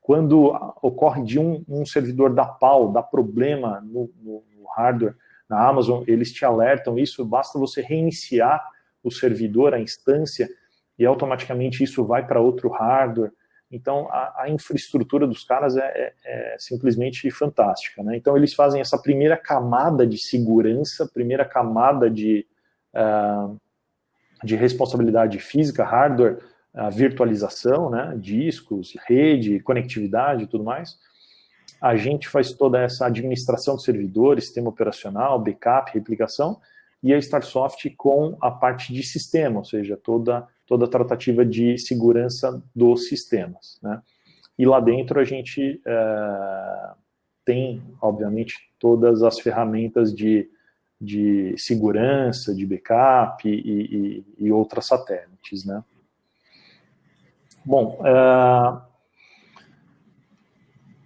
Quando ocorre de um servidor dar pau, dá problema no hardware, na Amazon, eles te alertam isso, basta você reiniciar o servidor, a instância, e automaticamente isso vai para outro hardware. Então, a infraestrutura dos caras é simplesmente fantástica, né? Então, eles fazem essa primeira camada de segurança, primeira camada de responsabilidade física, hardware, virtualização, né? Discos, rede, conectividade e tudo mais. A gente faz toda essa administração de servidores, sistema operacional, backup, replicação, e a StarSoft com a parte de sistema, ou seja, toda a tratativa de segurança dos sistemas, né? E lá dentro a gente tem, obviamente, todas as ferramentas de segurança, de backup e outras satélites, né? Bom,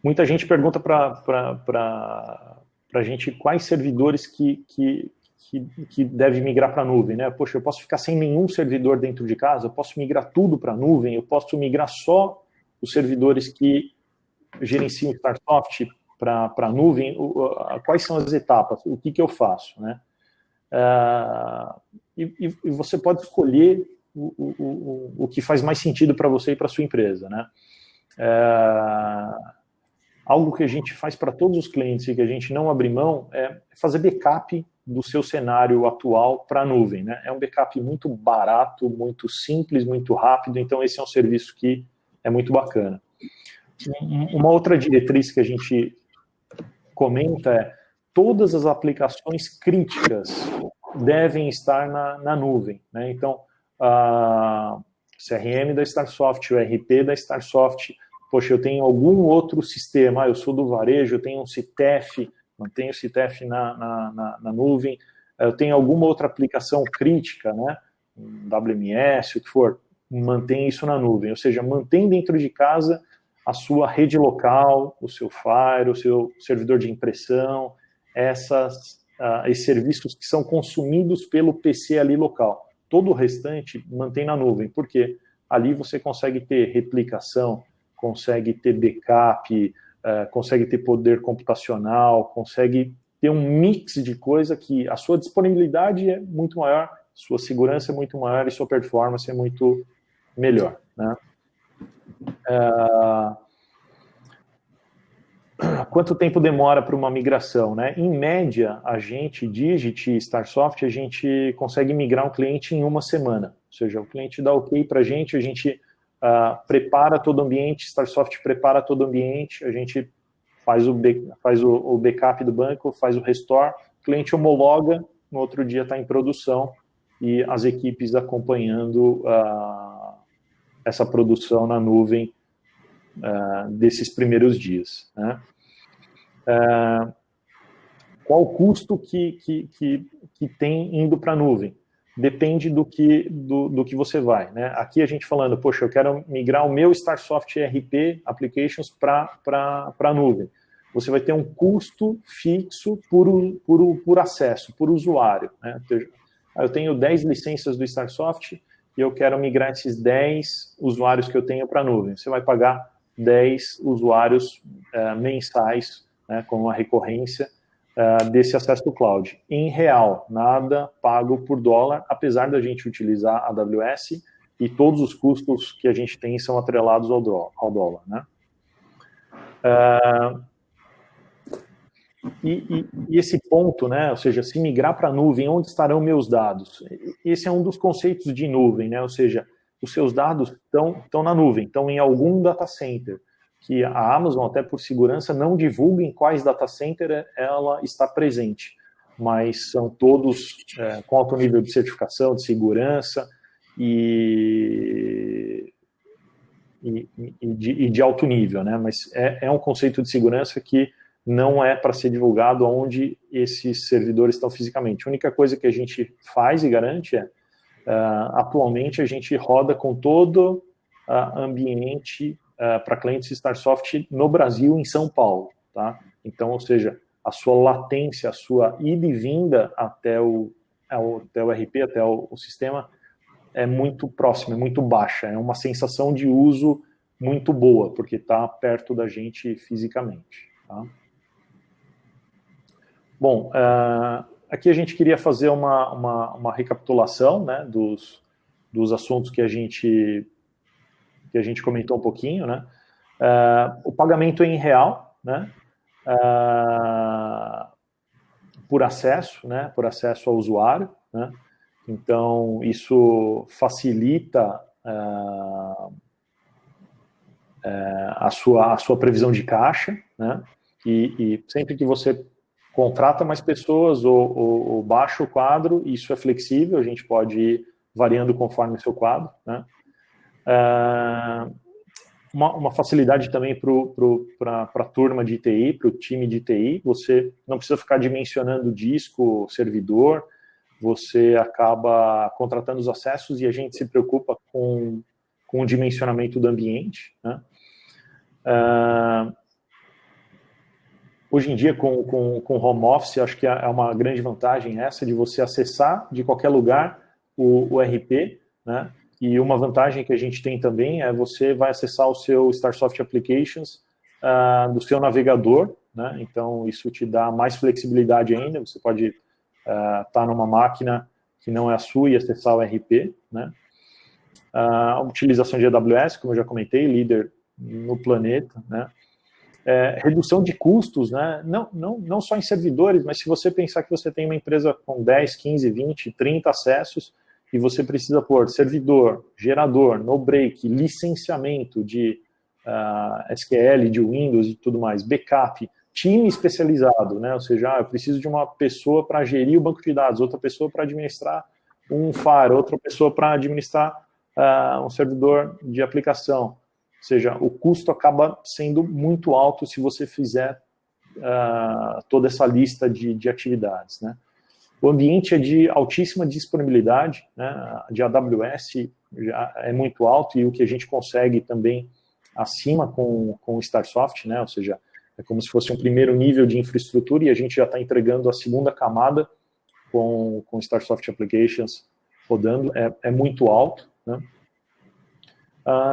muita gente pergunta para a gente quais servidores que deve migrar para a nuvem, né? Poxa, eu posso ficar sem nenhum servidor dentro de casa, eu posso migrar tudo para a nuvem, eu posso migrar só os servidores que gerenciam o StarSoft para a nuvem, quais são as etapas, o que eu faço, né? E você pode escolher o que faz mais sentido para você e para a sua empresa, né? Algo que a gente faz para todos os clientes e que a gente não abre mão é fazer backup do seu cenário atual para a nuvem, né? É um backup muito barato, muito simples, muito rápido, então esse é um serviço que é muito bacana. Uma outra diretriz que a gente comenta é todas as aplicações críticas devem estar na nuvem, né? Então, CRM da StarSoft, o RP da StarSoft, poxa, eu tenho algum outro sistema, eu sou do varejo, eu tenho um CTEF, mantenho o CTEF na nuvem, eu tenho alguma outra aplicação crítica, né, WMS, o que for, mantém isso na nuvem, ou seja, mantém dentro de casa a sua rede local, o seu Fire, o seu servidor de impressão, esses serviços que são consumidos pelo PC ali local. Todo o restante mantém na nuvem, porque ali você consegue ter replicação, consegue ter backup, consegue ter poder computacional, consegue ter um mix de coisa que a sua disponibilidade é muito maior, sua segurança é muito maior e sua performance é muito melhor, né? Quanto tempo demora para uma migração, né? Em média, a gente, Digit e Starsoft, a gente consegue migrar um cliente em uma semana. Ou seja, o cliente dá ok para a gente prepara todo o ambiente, Starsoft prepara todo o ambiente, a gente faz o backup do banco, faz o restore, o cliente homologa, no outro dia está em produção e as equipes acompanhando essa produção na nuvem desses primeiros dias, né? Qual o custo que tem indo para a nuvem? Depende do que você vai, né? Aqui a gente falando, poxa, eu quero migrar o meu Starsoft ERP Applications para a nuvem. Você vai ter um custo fixo por acesso, por usuário, né? Eu tenho 10 licenças do Starsoft e eu quero migrar esses 10 usuários que eu tenho para a nuvem. Você vai pagar 10 usuários mensais, né, com uma recorrência desse acesso do cloud. Em real, nada pago por dólar, apesar da gente utilizar a AWS e todos os custos que a gente tem são atrelados ao dólar, né? E esse ponto, né, ou seja, se migrar para a nuvem, onde estarão meus dados? Esse é um dos conceitos de nuvem, né, ou seja, os seus dados estão na nuvem, estão em algum data center, que a Amazon, até por segurança, não divulga em quais data center ela está presente, mas são todos com alto nível de certificação, de segurança e de alto nível, né, mas é um conceito de segurança que não é para ser divulgado onde esses servidores estão fisicamente. A única coisa que a gente faz e garante atualmente a gente roda com todo ambiente para clientes Starsoft no Brasil, em São Paulo, tá? Então, ou seja, a sua latência, a sua ida e vinda até o RP, até o sistema, é muito próxima, é muito baixa, é uma sensação de uso muito boa, porque está perto da gente fisicamente, tá? Bom, aqui a gente queria fazer uma recapitulação, né, dos assuntos que a gente comentou um pouquinho, né? O pagamento em real, né? Por acesso, né? Por acesso ao usuário, né? Então, isso facilita a sua previsão de caixa, né? E sempre que você contrata mais pessoas ou baixa o quadro, isso é flexível, a gente pode ir variando conforme o seu quadro, né? Uma facilidade também para a turma de TI, para o time de TI, você não precisa ficar dimensionando disco, servidor, você acaba contratando os acessos e a gente se preocupa com o dimensionamento do ambiente, né? Hoje em dia, com home office, acho que é uma grande vantagem essa de você acessar de qualquer lugar o RP, né? E uma vantagem que a gente tem também é você vai acessar o seu Starsoft Applications do seu navegador, né? Então, isso te dá mais flexibilidade ainda, você pode estar numa máquina que não é a sua e acessar o RP, né? A utilização de AWS, como eu já comentei, líder no planeta, né? Redução de custos, né? Não só em servidores, mas se você pensar que você tem uma empresa com 10, 15, 20, 30 acessos e você precisa pôr servidor, gerador, no-break, licenciamento de SQL, de Windows e tudo mais, backup, time especializado, né? Ou seja, eu preciso de uma pessoa para gerir o banco de dados, outra pessoa para administrar um FAR, outra pessoa para administrar um servidor de aplicação. Ou seja, o custo acaba sendo muito alto se você fizer toda essa lista de atividades, né? O ambiente é de altíssima disponibilidade, né? De AWS já é muito alto e o que a gente consegue também acima com o Starsoft, né? Ou seja, é como se fosse um primeiro nível de infraestrutura e a gente já está entregando a segunda camada com Starsoft Applications rodando, é muito alto, né?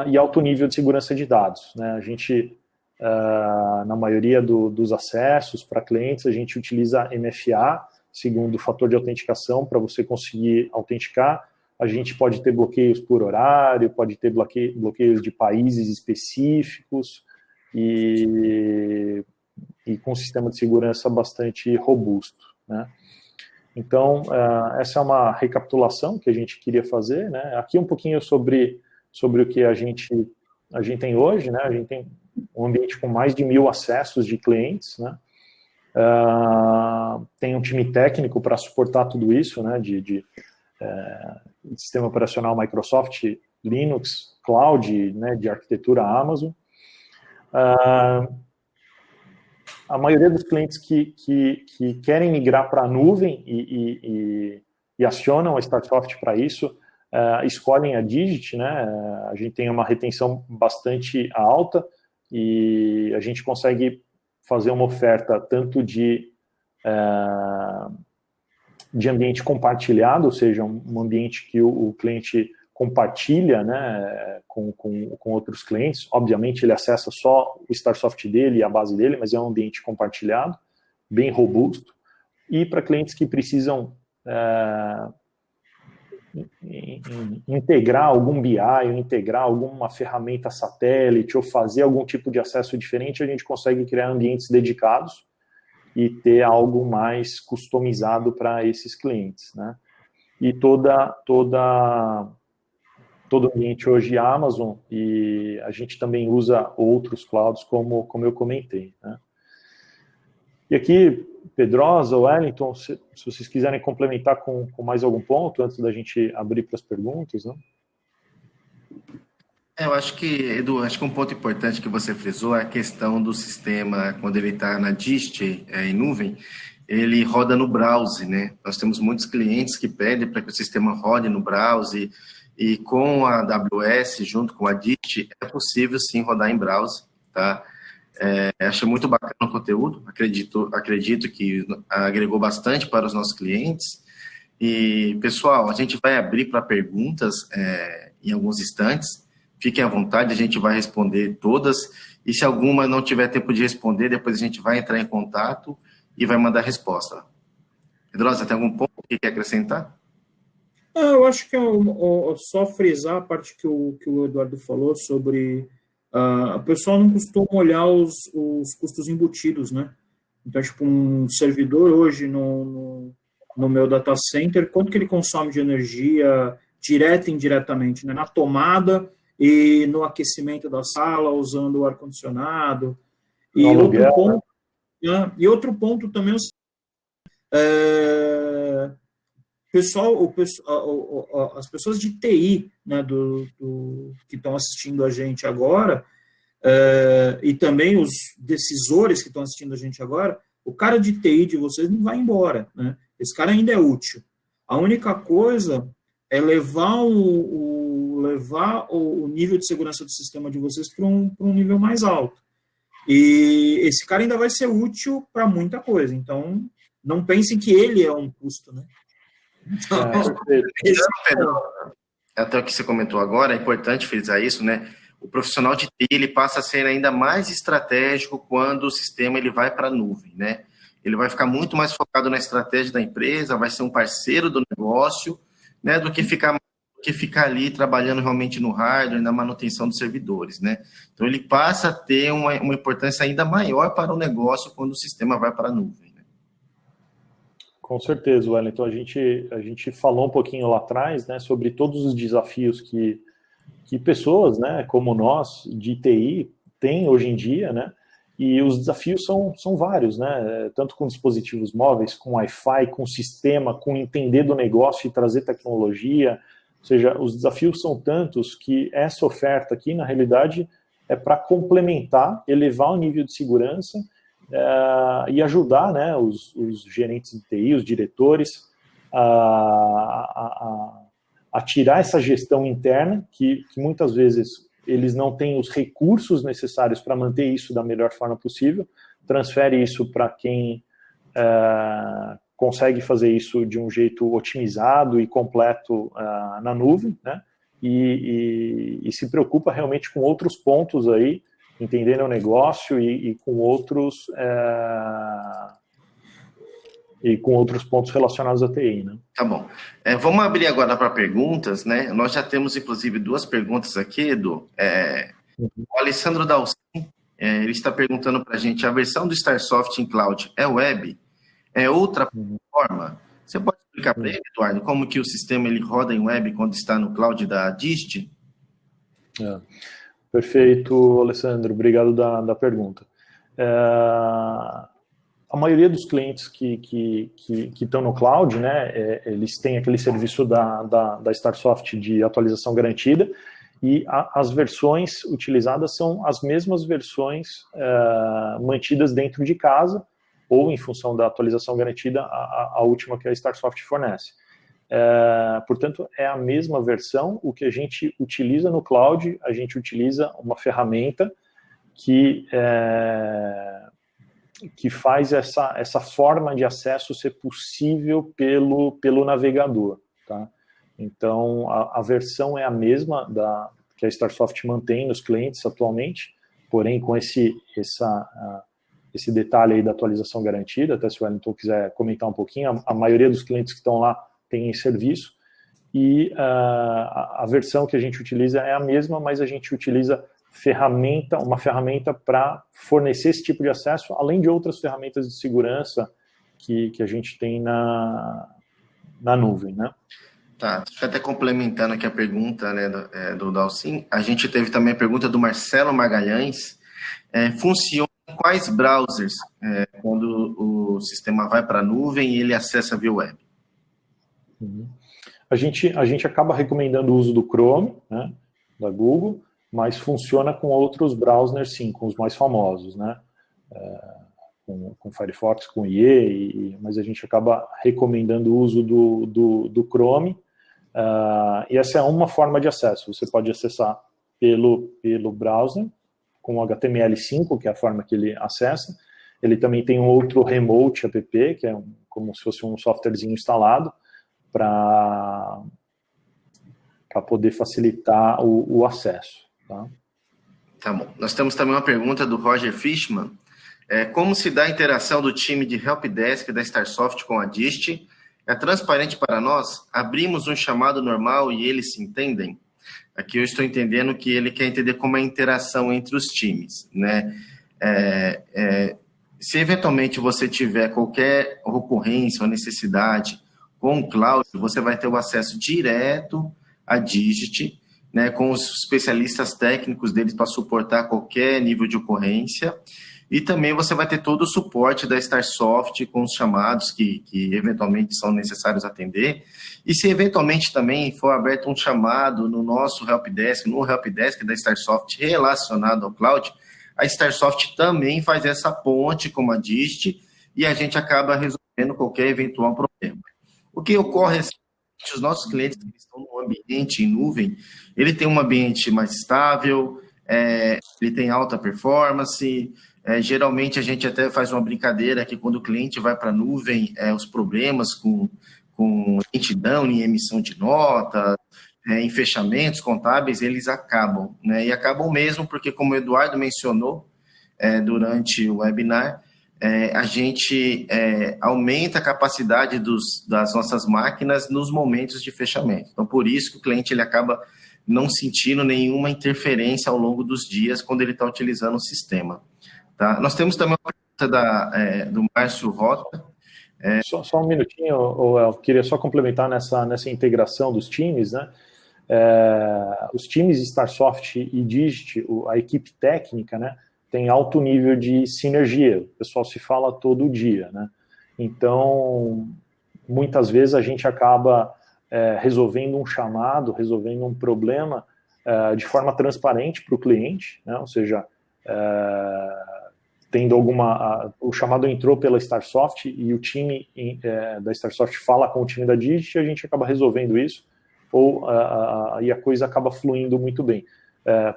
E alto nível de segurança de dados, né? A gente, na maioria dos acessos para clientes, a gente utiliza MFA, segundo fator de autenticação, para você conseguir autenticar. a gente pode ter bloqueios por horário, pode ter bloqueios de países específicos e com um sistema de segurança bastante robusto, né? Então, essa é uma recapitulação que a gente queria fazer, né? Aqui um pouquinho sobre o que a gente tem hoje, né? A gente tem um ambiente com mais de 1.000 acessos de clientes, né? Tem um time técnico para suportar tudo isso, né? De sistema operacional Microsoft, Linux, Cloud, né? De arquitetura Amazon. A maioria dos clientes que querem migrar para a nuvem e acionam a Starsoft para isso, escolhem a Digit, né? A gente tem uma retenção bastante alta e a gente consegue fazer uma oferta tanto de ambiente compartilhado, ou seja, um ambiente que o cliente compartilha, né, com outros clientes. Obviamente, ele acessa só o Starsoft dele e a base dele, mas é um ambiente compartilhado, bem robusto. E para clientes que precisam integrar algum BI, ou integrar alguma ferramenta satélite, ou fazer algum tipo de acesso diferente, a gente consegue criar ambientes dedicados e ter algo mais customizado para esses clientes, né? E todo ambiente hoje é Amazon, e a gente também usa outros clouds, como eu comentei, né? E aqui, Pedrosa, Wellington, se vocês quiserem complementar com mais algum ponto, antes da gente abrir para as perguntas, né? Eu acho que, Edu, um ponto importante que você frisou é a questão do sistema, quando ele está na dist, em nuvem, ele roda no browser, né? Nós temos muitos clientes que pedem para que o sistema rode no browser, e com a AWS, junto com a dist, é possível sim rodar em browser, tá? Achei muito bacana o conteúdo, acredito que agregou bastante para os nossos clientes. E, pessoal, a gente vai abrir para perguntas em alguns instantes. Fiquem à vontade, a gente vai responder todas. E se alguma não tiver tempo de responder, depois a gente vai entrar em contato e vai mandar resposta. Pedrosa, tem algum ponto que quer acrescentar? Eu acho que só frisar a parte que o Eduardo falou sobre o pessoal não costuma olhar os custos embutidos, né? Então, tipo, um servidor hoje no meu data center, quanto que ele consome de energia direta e indiretamente, né? Na tomada e no aquecimento da sala, usando o ar-condicionado. E outro ponto também as pessoas de TI, né, que estão assistindo a gente agora, e também os decisores que estão assistindo a gente agora, o cara de TI de vocês não vai embora, né? Esse cara ainda é útil. A única coisa é levar o nível de segurança do sistema de vocês para um nível mais alto. E esse cara ainda vai ser útil para muita coisa. Então, não pensem que ele é um custo, né? Até o que você comentou agora, é importante frisar isso, né? O profissional de TI, ele passa a ser ainda mais estratégico quando o sistema ele vai para a nuvem, né? Ele vai ficar muito mais focado na estratégia da empresa, vai ser um parceiro do negócio, né? Do que ficar ali trabalhando realmente no hardware, na manutenção dos servidores, né? Então, ele passa a ter uma importância ainda maior para o negócio quando o sistema vai para a nuvem. Com certeza, Wellington. A gente falou um pouquinho lá atrás, né, sobre todos os desafios que pessoas, né, como nós, de TI, têm hoje em dia, né, e os desafios são vários, né, tanto com dispositivos móveis, com Wi-Fi, com sistema, com entender do negócio e trazer tecnologia. Ou seja, os desafios são tantos que essa oferta aqui, na realidade, é para complementar, elevar o nível de segurança e ajudar, né, os gerentes de TI, os diretores, a tirar essa gestão interna, que muitas vezes eles não têm os recursos necessários para manter isso da melhor forma possível, transfere isso para quem consegue fazer isso de um jeito otimizado e completo na nuvem, né, e se preocupa realmente com outros pontos aí, entendendo o negócio e com outros e com outros pontos relacionados à TI, né? Tá bom. Vamos abrir agora para perguntas, né? Nós já temos, inclusive, 2 perguntas aqui, Edu. O Alessandro Dalcin, ele está perguntando para a gente, a versão do Starsoft em cloud é web? É outra plataforma? Você pode explicar para ele, Eduardo, como que o sistema ele roda em web quando está no cloud da Dist? Perfeito, Alessandro. Obrigado da pergunta. A maioria dos clientes que estão no cloud, né, eles têm aquele serviço da Starsoft de atualização garantida, e as versões utilizadas são as mesmas versões mantidas dentro de casa, ou em função da atualização garantida, a última que a Starsoft fornece. Portanto, é a mesma versão. O que a gente utiliza no cloud, a gente utiliza uma ferramenta que faz essa forma de acesso ser possível pelo navegador, tá? Então, a versão é a mesma que a Starsoft mantém nos clientes atualmente, porém com esse detalhe aí da atualização garantida. Até se o Wellington quiser comentar um pouquinho, a maioria dos clientes que estão lá tem esse serviço, e a versão que a gente utiliza é a mesma, mas a gente utiliza uma ferramenta para fornecer esse tipo de acesso, além de outras ferramentas de segurança que a gente tem na nuvem, né? Tá, deixa eu até complementando aqui a pergunta, né, do Dalcin. A gente teve também a pergunta do Marcelo Magalhães. Funciona em quais browsers quando o sistema vai para a nuvem e ele acessa via web? A gente acaba recomendando o uso do Chrome, né, da Google, mas funciona com outros browsers, sim, com os mais famosos, né? Com Firefox, com IE, mas a gente acaba recomendando o uso do Chrome, e essa é uma forma de acesso. Você pode acessar pelo browser, com HTML5, que é a forma que ele acessa. Ele também tem um outro Remote app, que é como se fosse um softwarezinho instalado, para poder facilitar o acesso. Tá bom. Nós temos também uma pergunta do Roger Fishman. Como se dá a interação do time de Helpdesk da Starsoft com a Dist? É transparente para nós? Abrimos um chamado normal e eles se entendem? Aqui eu estou entendendo que ele quer entender como é a interação entre os times, né? Se eventualmente você tiver qualquer ocorrência ou necessidade com o cloud, você vai ter o acesso direto à Dist, né, com os especialistas técnicos deles para suportar qualquer nível de ocorrência, e também você vai ter todo o suporte da Starsoft com os chamados que eventualmente são necessários atender, e se eventualmente também for aberto um chamado no nosso Helpdesk, no Helpdesk da Starsoft relacionado ao cloud, a Starsoft também faz essa ponte com a Dist, e a gente acaba resolvendo qualquer eventual problema. O que ocorre é que os nossos clientes que estão no ambiente em nuvem, ele tem um ambiente mais estável, ele tem alta performance. Geralmente a gente até faz uma brincadeira que quando o cliente vai para a nuvem, os problemas com lentidão em emissão de nota, em fechamentos contábeis, eles acabam, né? E acabam mesmo porque, como o Eduardo mencionou durante o webinar, a gente aumenta a capacidade das nossas máquinas nos momentos de fechamento. Então, por isso que o cliente ele acaba não sentindo nenhuma interferência ao longo dos dias quando ele está utilizando o sistema. Tá? Nós temos também uma pergunta do Márcio Rota. Só um minutinho, eu queria só complementar nessa integração dos times, né? Os times Starsoft e Dist, a equipe técnica, né, tem alto nível de sinergia, o pessoal se fala todo dia, né? Então, muitas vezes a gente acaba resolvendo um chamado, resolvendo um problema de forma transparente para o cliente, né? Ou seja, tendo o chamado entrou pela Starsoft e o time da Starsoft fala com o time da Dist e a gente acaba resolvendo isso, e a coisa acaba fluindo muito bem.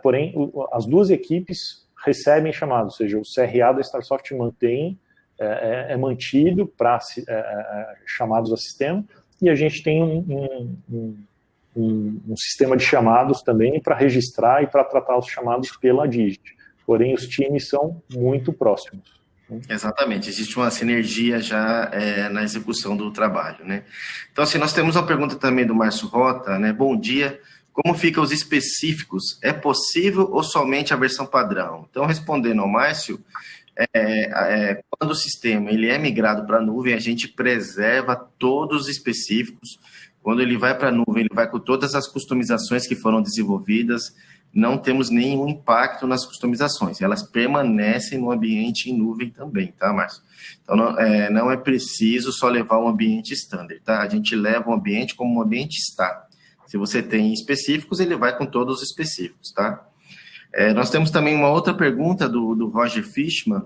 Porém, as duas equipes recebem chamados, ou seja, o CRA da Starsoft é mantido para chamados a sistema, e a gente tem um sistema de chamados também para registrar e para tratar os chamados pela Dist. Porém, os times são muito próximos. Exatamente, existe uma sinergia já na execução do trabalho, né? Então, assim, nós temos uma pergunta também do Márcio Rota, né? Bom dia, como ficam os específicos? É possível ou somente a versão padrão? Então, respondendo ao Márcio, quando o sistema ele é migrado para a nuvem, a gente preserva todos os específicos. Quando ele vai para a nuvem, ele vai com todas as customizações que foram desenvolvidas, não temos nenhum impacto nas customizações, elas permanecem no ambiente em nuvem também, tá, Márcio? Então, não é preciso só levar um ambiente standard, tá? A gente leva o ambiente como o ambiente está. Se você tem específicos, ele vai com todos os específicos, tá? Nós temos também uma outra pergunta do Roger Fishman.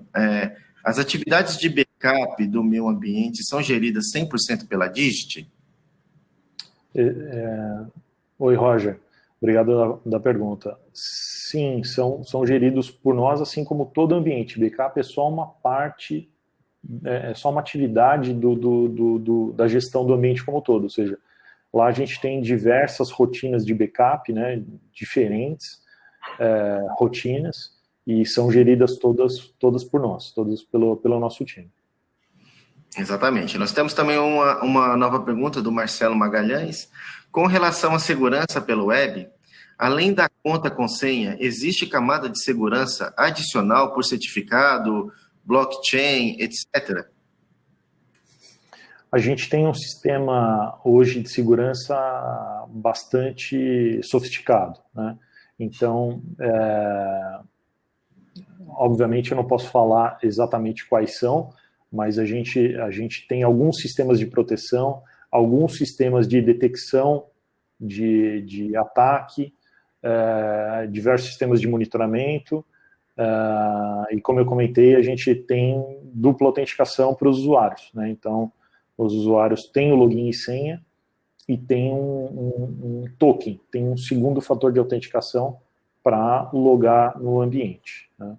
As atividades de backup do meu ambiente são geridas 100% pela Digit? Oi, Roger. Obrigado da pergunta. Sim, são geridos por nós, assim como todo ambiente. Backup é só uma parte, é só uma atividade da gestão do ambiente como um todo. Ou seja, lá a gente tem diversas rotinas de backup, né, diferentes rotinas, e são geridas todas por nós, todas pelo nosso time. Exatamente. Nós temos também uma nova pergunta do Marcelo Magalhães. Com relação à segurança pelo web, além da conta com senha, existe camada de segurança adicional por certificado, blockchain, etc.? A gente tem um sistema hoje de segurança bastante sofisticado, né? Então, obviamente eu não posso falar exatamente quais são, mas a gente tem alguns sistemas de proteção, alguns sistemas de detecção de ataque, diversos sistemas de monitoramento, e como eu comentei, a gente tem dupla autenticação para os usuários, né? Então, os usuários têm o login e senha e tem um token, tem um segundo fator de autenticação para logar no ambiente, né?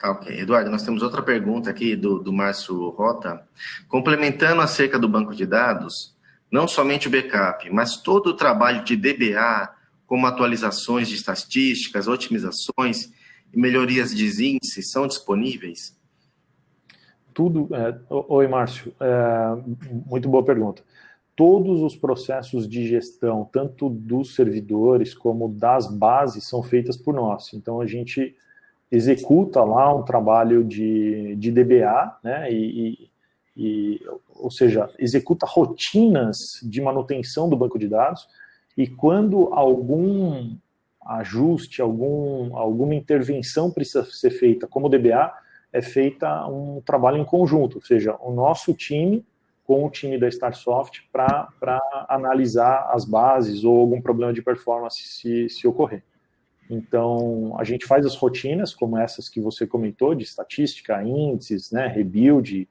Ok. Eduardo, nós temos outra pergunta aqui do Márcio Rota. Complementando acerca do banco de dados, não somente o backup, mas todo o trabalho de DBA, como atualizações de estatísticas, otimizações e melhorias de índices, são disponíveis? Tudo. Oi, Márcio. Muito boa pergunta. Todos os processos de gestão, tanto dos servidores como das bases, são feitas por nós. Então, a gente executa lá um trabalho de DBA, né, ou seja, executa rotinas de manutenção do banco de dados, e quando algum ajuste, alguma intervenção precisa ser feita como DBA, é feita um trabalho em conjunto, ou seja, o nosso time com o time da Starsoft para analisar as bases ou algum problema de performance se ocorrer. Então, a gente faz as rotinas, como essas que você comentou, de estatística, índices, né, rebuild,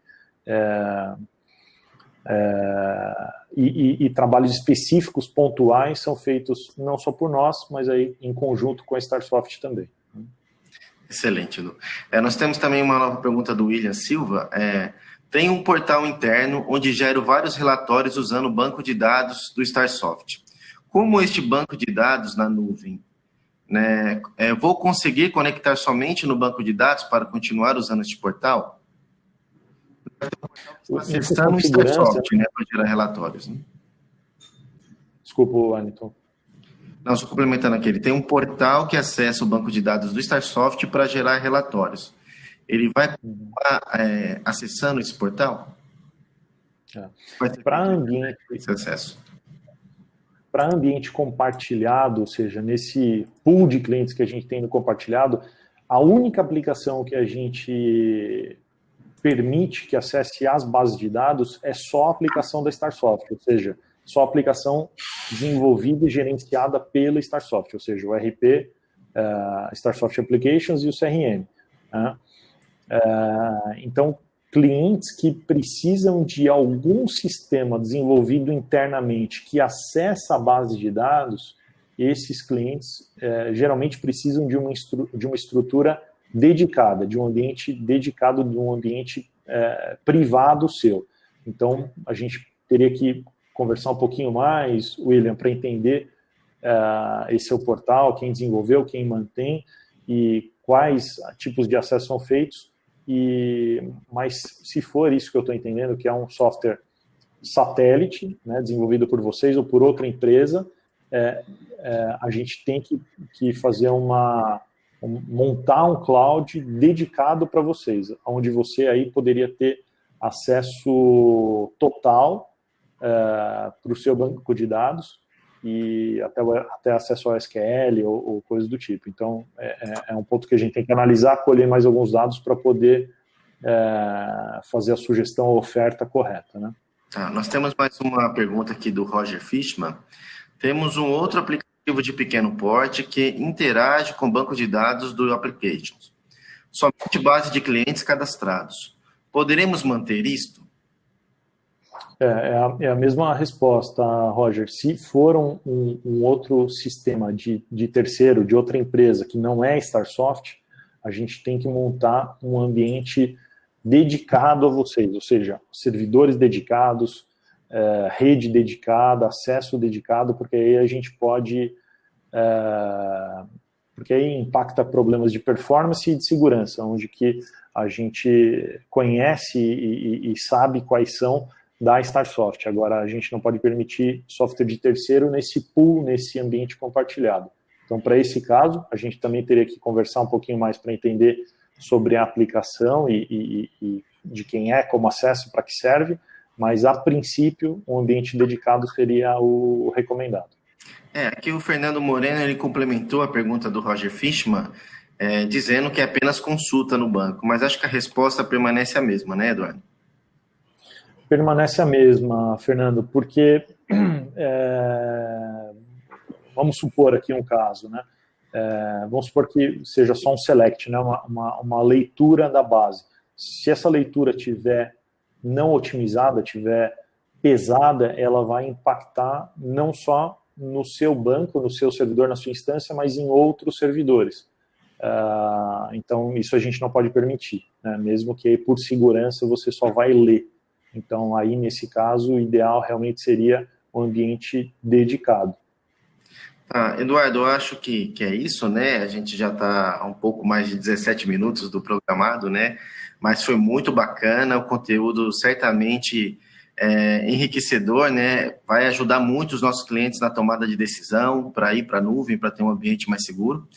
e trabalhos específicos, pontuais, são feitos não só por nós, mas aí em conjunto com a Starsoft também. Excelente, Lu. Nós temos também uma nova pergunta do William Silva. Tem um portal interno onde gero vários relatórios usando o banco de dados do Starsoft. Como este banco de dados na nuvem, né, vou conseguir conectar somente no banco de dados para continuar usando este portal? Acessando o Starsoft, né, para gerar relatórios. Né? Desculpa, Wellington. Não, só complementando aqui, ele tem um portal que acessa o banco de dados do Starsoft para gerar relatórios. Ele vai continuar acessando esse portal? Para ambiente, esse acesso. Para ambiente compartilhado, ou seja, nesse pool de clientes que a gente tem no compartilhado, a única aplicação que a gente permite que acesse as bases de dados é só a aplicação da Starsoft, ou seja, só a aplicação desenvolvida e gerenciada pela Starsoft, ou seja, o RP, Starsoft Applications e o CRM. Né? Então, clientes que precisam de algum sistema desenvolvido internamente que acessa a base de dados, esses clientes geralmente precisam de uma estrutura dedicada, de um ambiente dedicado, de um ambiente privado seu. Então, a gente teria que conversar um pouquinho mais, William, para entender esse seu portal, quem desenvolveu, quem mantém e quais tipos de acesso são feitos. mas se for isso que eu estou entendendo, que é um software satélite, né, desenvolvido por vocês ou por outra empresa, a gente tem que fazer montar um cloud dedicado para vocês, onde você aí poderia ter acesso total para o seu banco de dados e até acesso ao SQL ou coisas do tipo. Então, é um ponto que a gente tem que analisar, colher mais alguns dados para poder fazer a sugestão, a oferta correta, né? Tá, nós temos mais uma pergunta aqui do Roger Fishman. Temos um outro aplicativo de pequeno porte que interage com o banco de dados do Applications. Somente base de clientes cadastrados. Poderemos manter isto? É a mesma resposta, Roger. Se for um outro sistema de terceiro, de outra empresa, que não é Starsoft, a gente tem que montar um ambiente dedicado a vocês, ou seja, servidores dedicados, rede dedicada, acesso dedicado, porque aí a gente pode... porque aí impacta problemas de performance e de segurança, onde que a gente conhece e sabe quais são da Starsoft. Agora, a gente não pode permitir software de terceiro nesse pool, nesse ambiente compartilhado. Então, para esse caso, a gente também teria que conversar um pouquinho mais para entender sobre a aplicação e de quem como acesso, para que serve, mas, a princípio, um ambiente dedicado seria o recomendado. Aqui o Fernando Moreno, ele complementou a pergunta do Roger Fishman, dizendo que é apenas consulta no banco, mas acho que a resposta permanece a mesma, né, Eduardo? Permanece a mesma, Fernando, porque vamos supor aqui um caso, né? Vamos supor que seja só um select, né? uma leitura da base. Se essa leitura tiver não otimizada, tiver pesada, ela vai impactar não só no seu banco, no seu servidor, na sua instância, mas em outros servidores. Então, isso a gente não pode permitir, né? Mesmo que por segurança você só vai ler. Então, aí, nesse caso, o ideal realmente seria um ambiente dedicado. Eduardo, eu acho que é isso, né? A gente já está há um pouco mais de 17 minutos do programado, né? Mas foi muito bacana, o conteúdo certamente enriquecedor, né? Vai ajudar muito os nossos clientes na tomada de decisão para ir para a nuvem, para ter um ambiente mais seguro.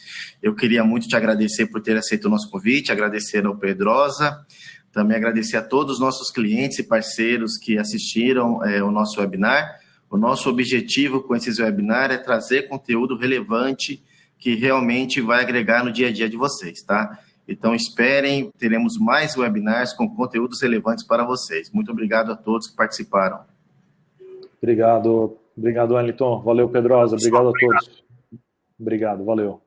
Eu queria muito te agradecer por ter aceito o nosso convite, agradecer ao Pedrosa, também agradecer a todos os nossos clientes e parceiros que assistiram o nosso webinar. O nosso objetivo com esses webinars é trazer conteúdo relevante que realmente vai agregar no dia a dia de vocês, tá? Então, esperem, teremos mais webinars com conteúdos relevantes para vocês. Muito obrigado a todos que participaram. Obrigado, Wellington. Valeu, Pedrosa. Obrigado a todos. Obrigado, valeu.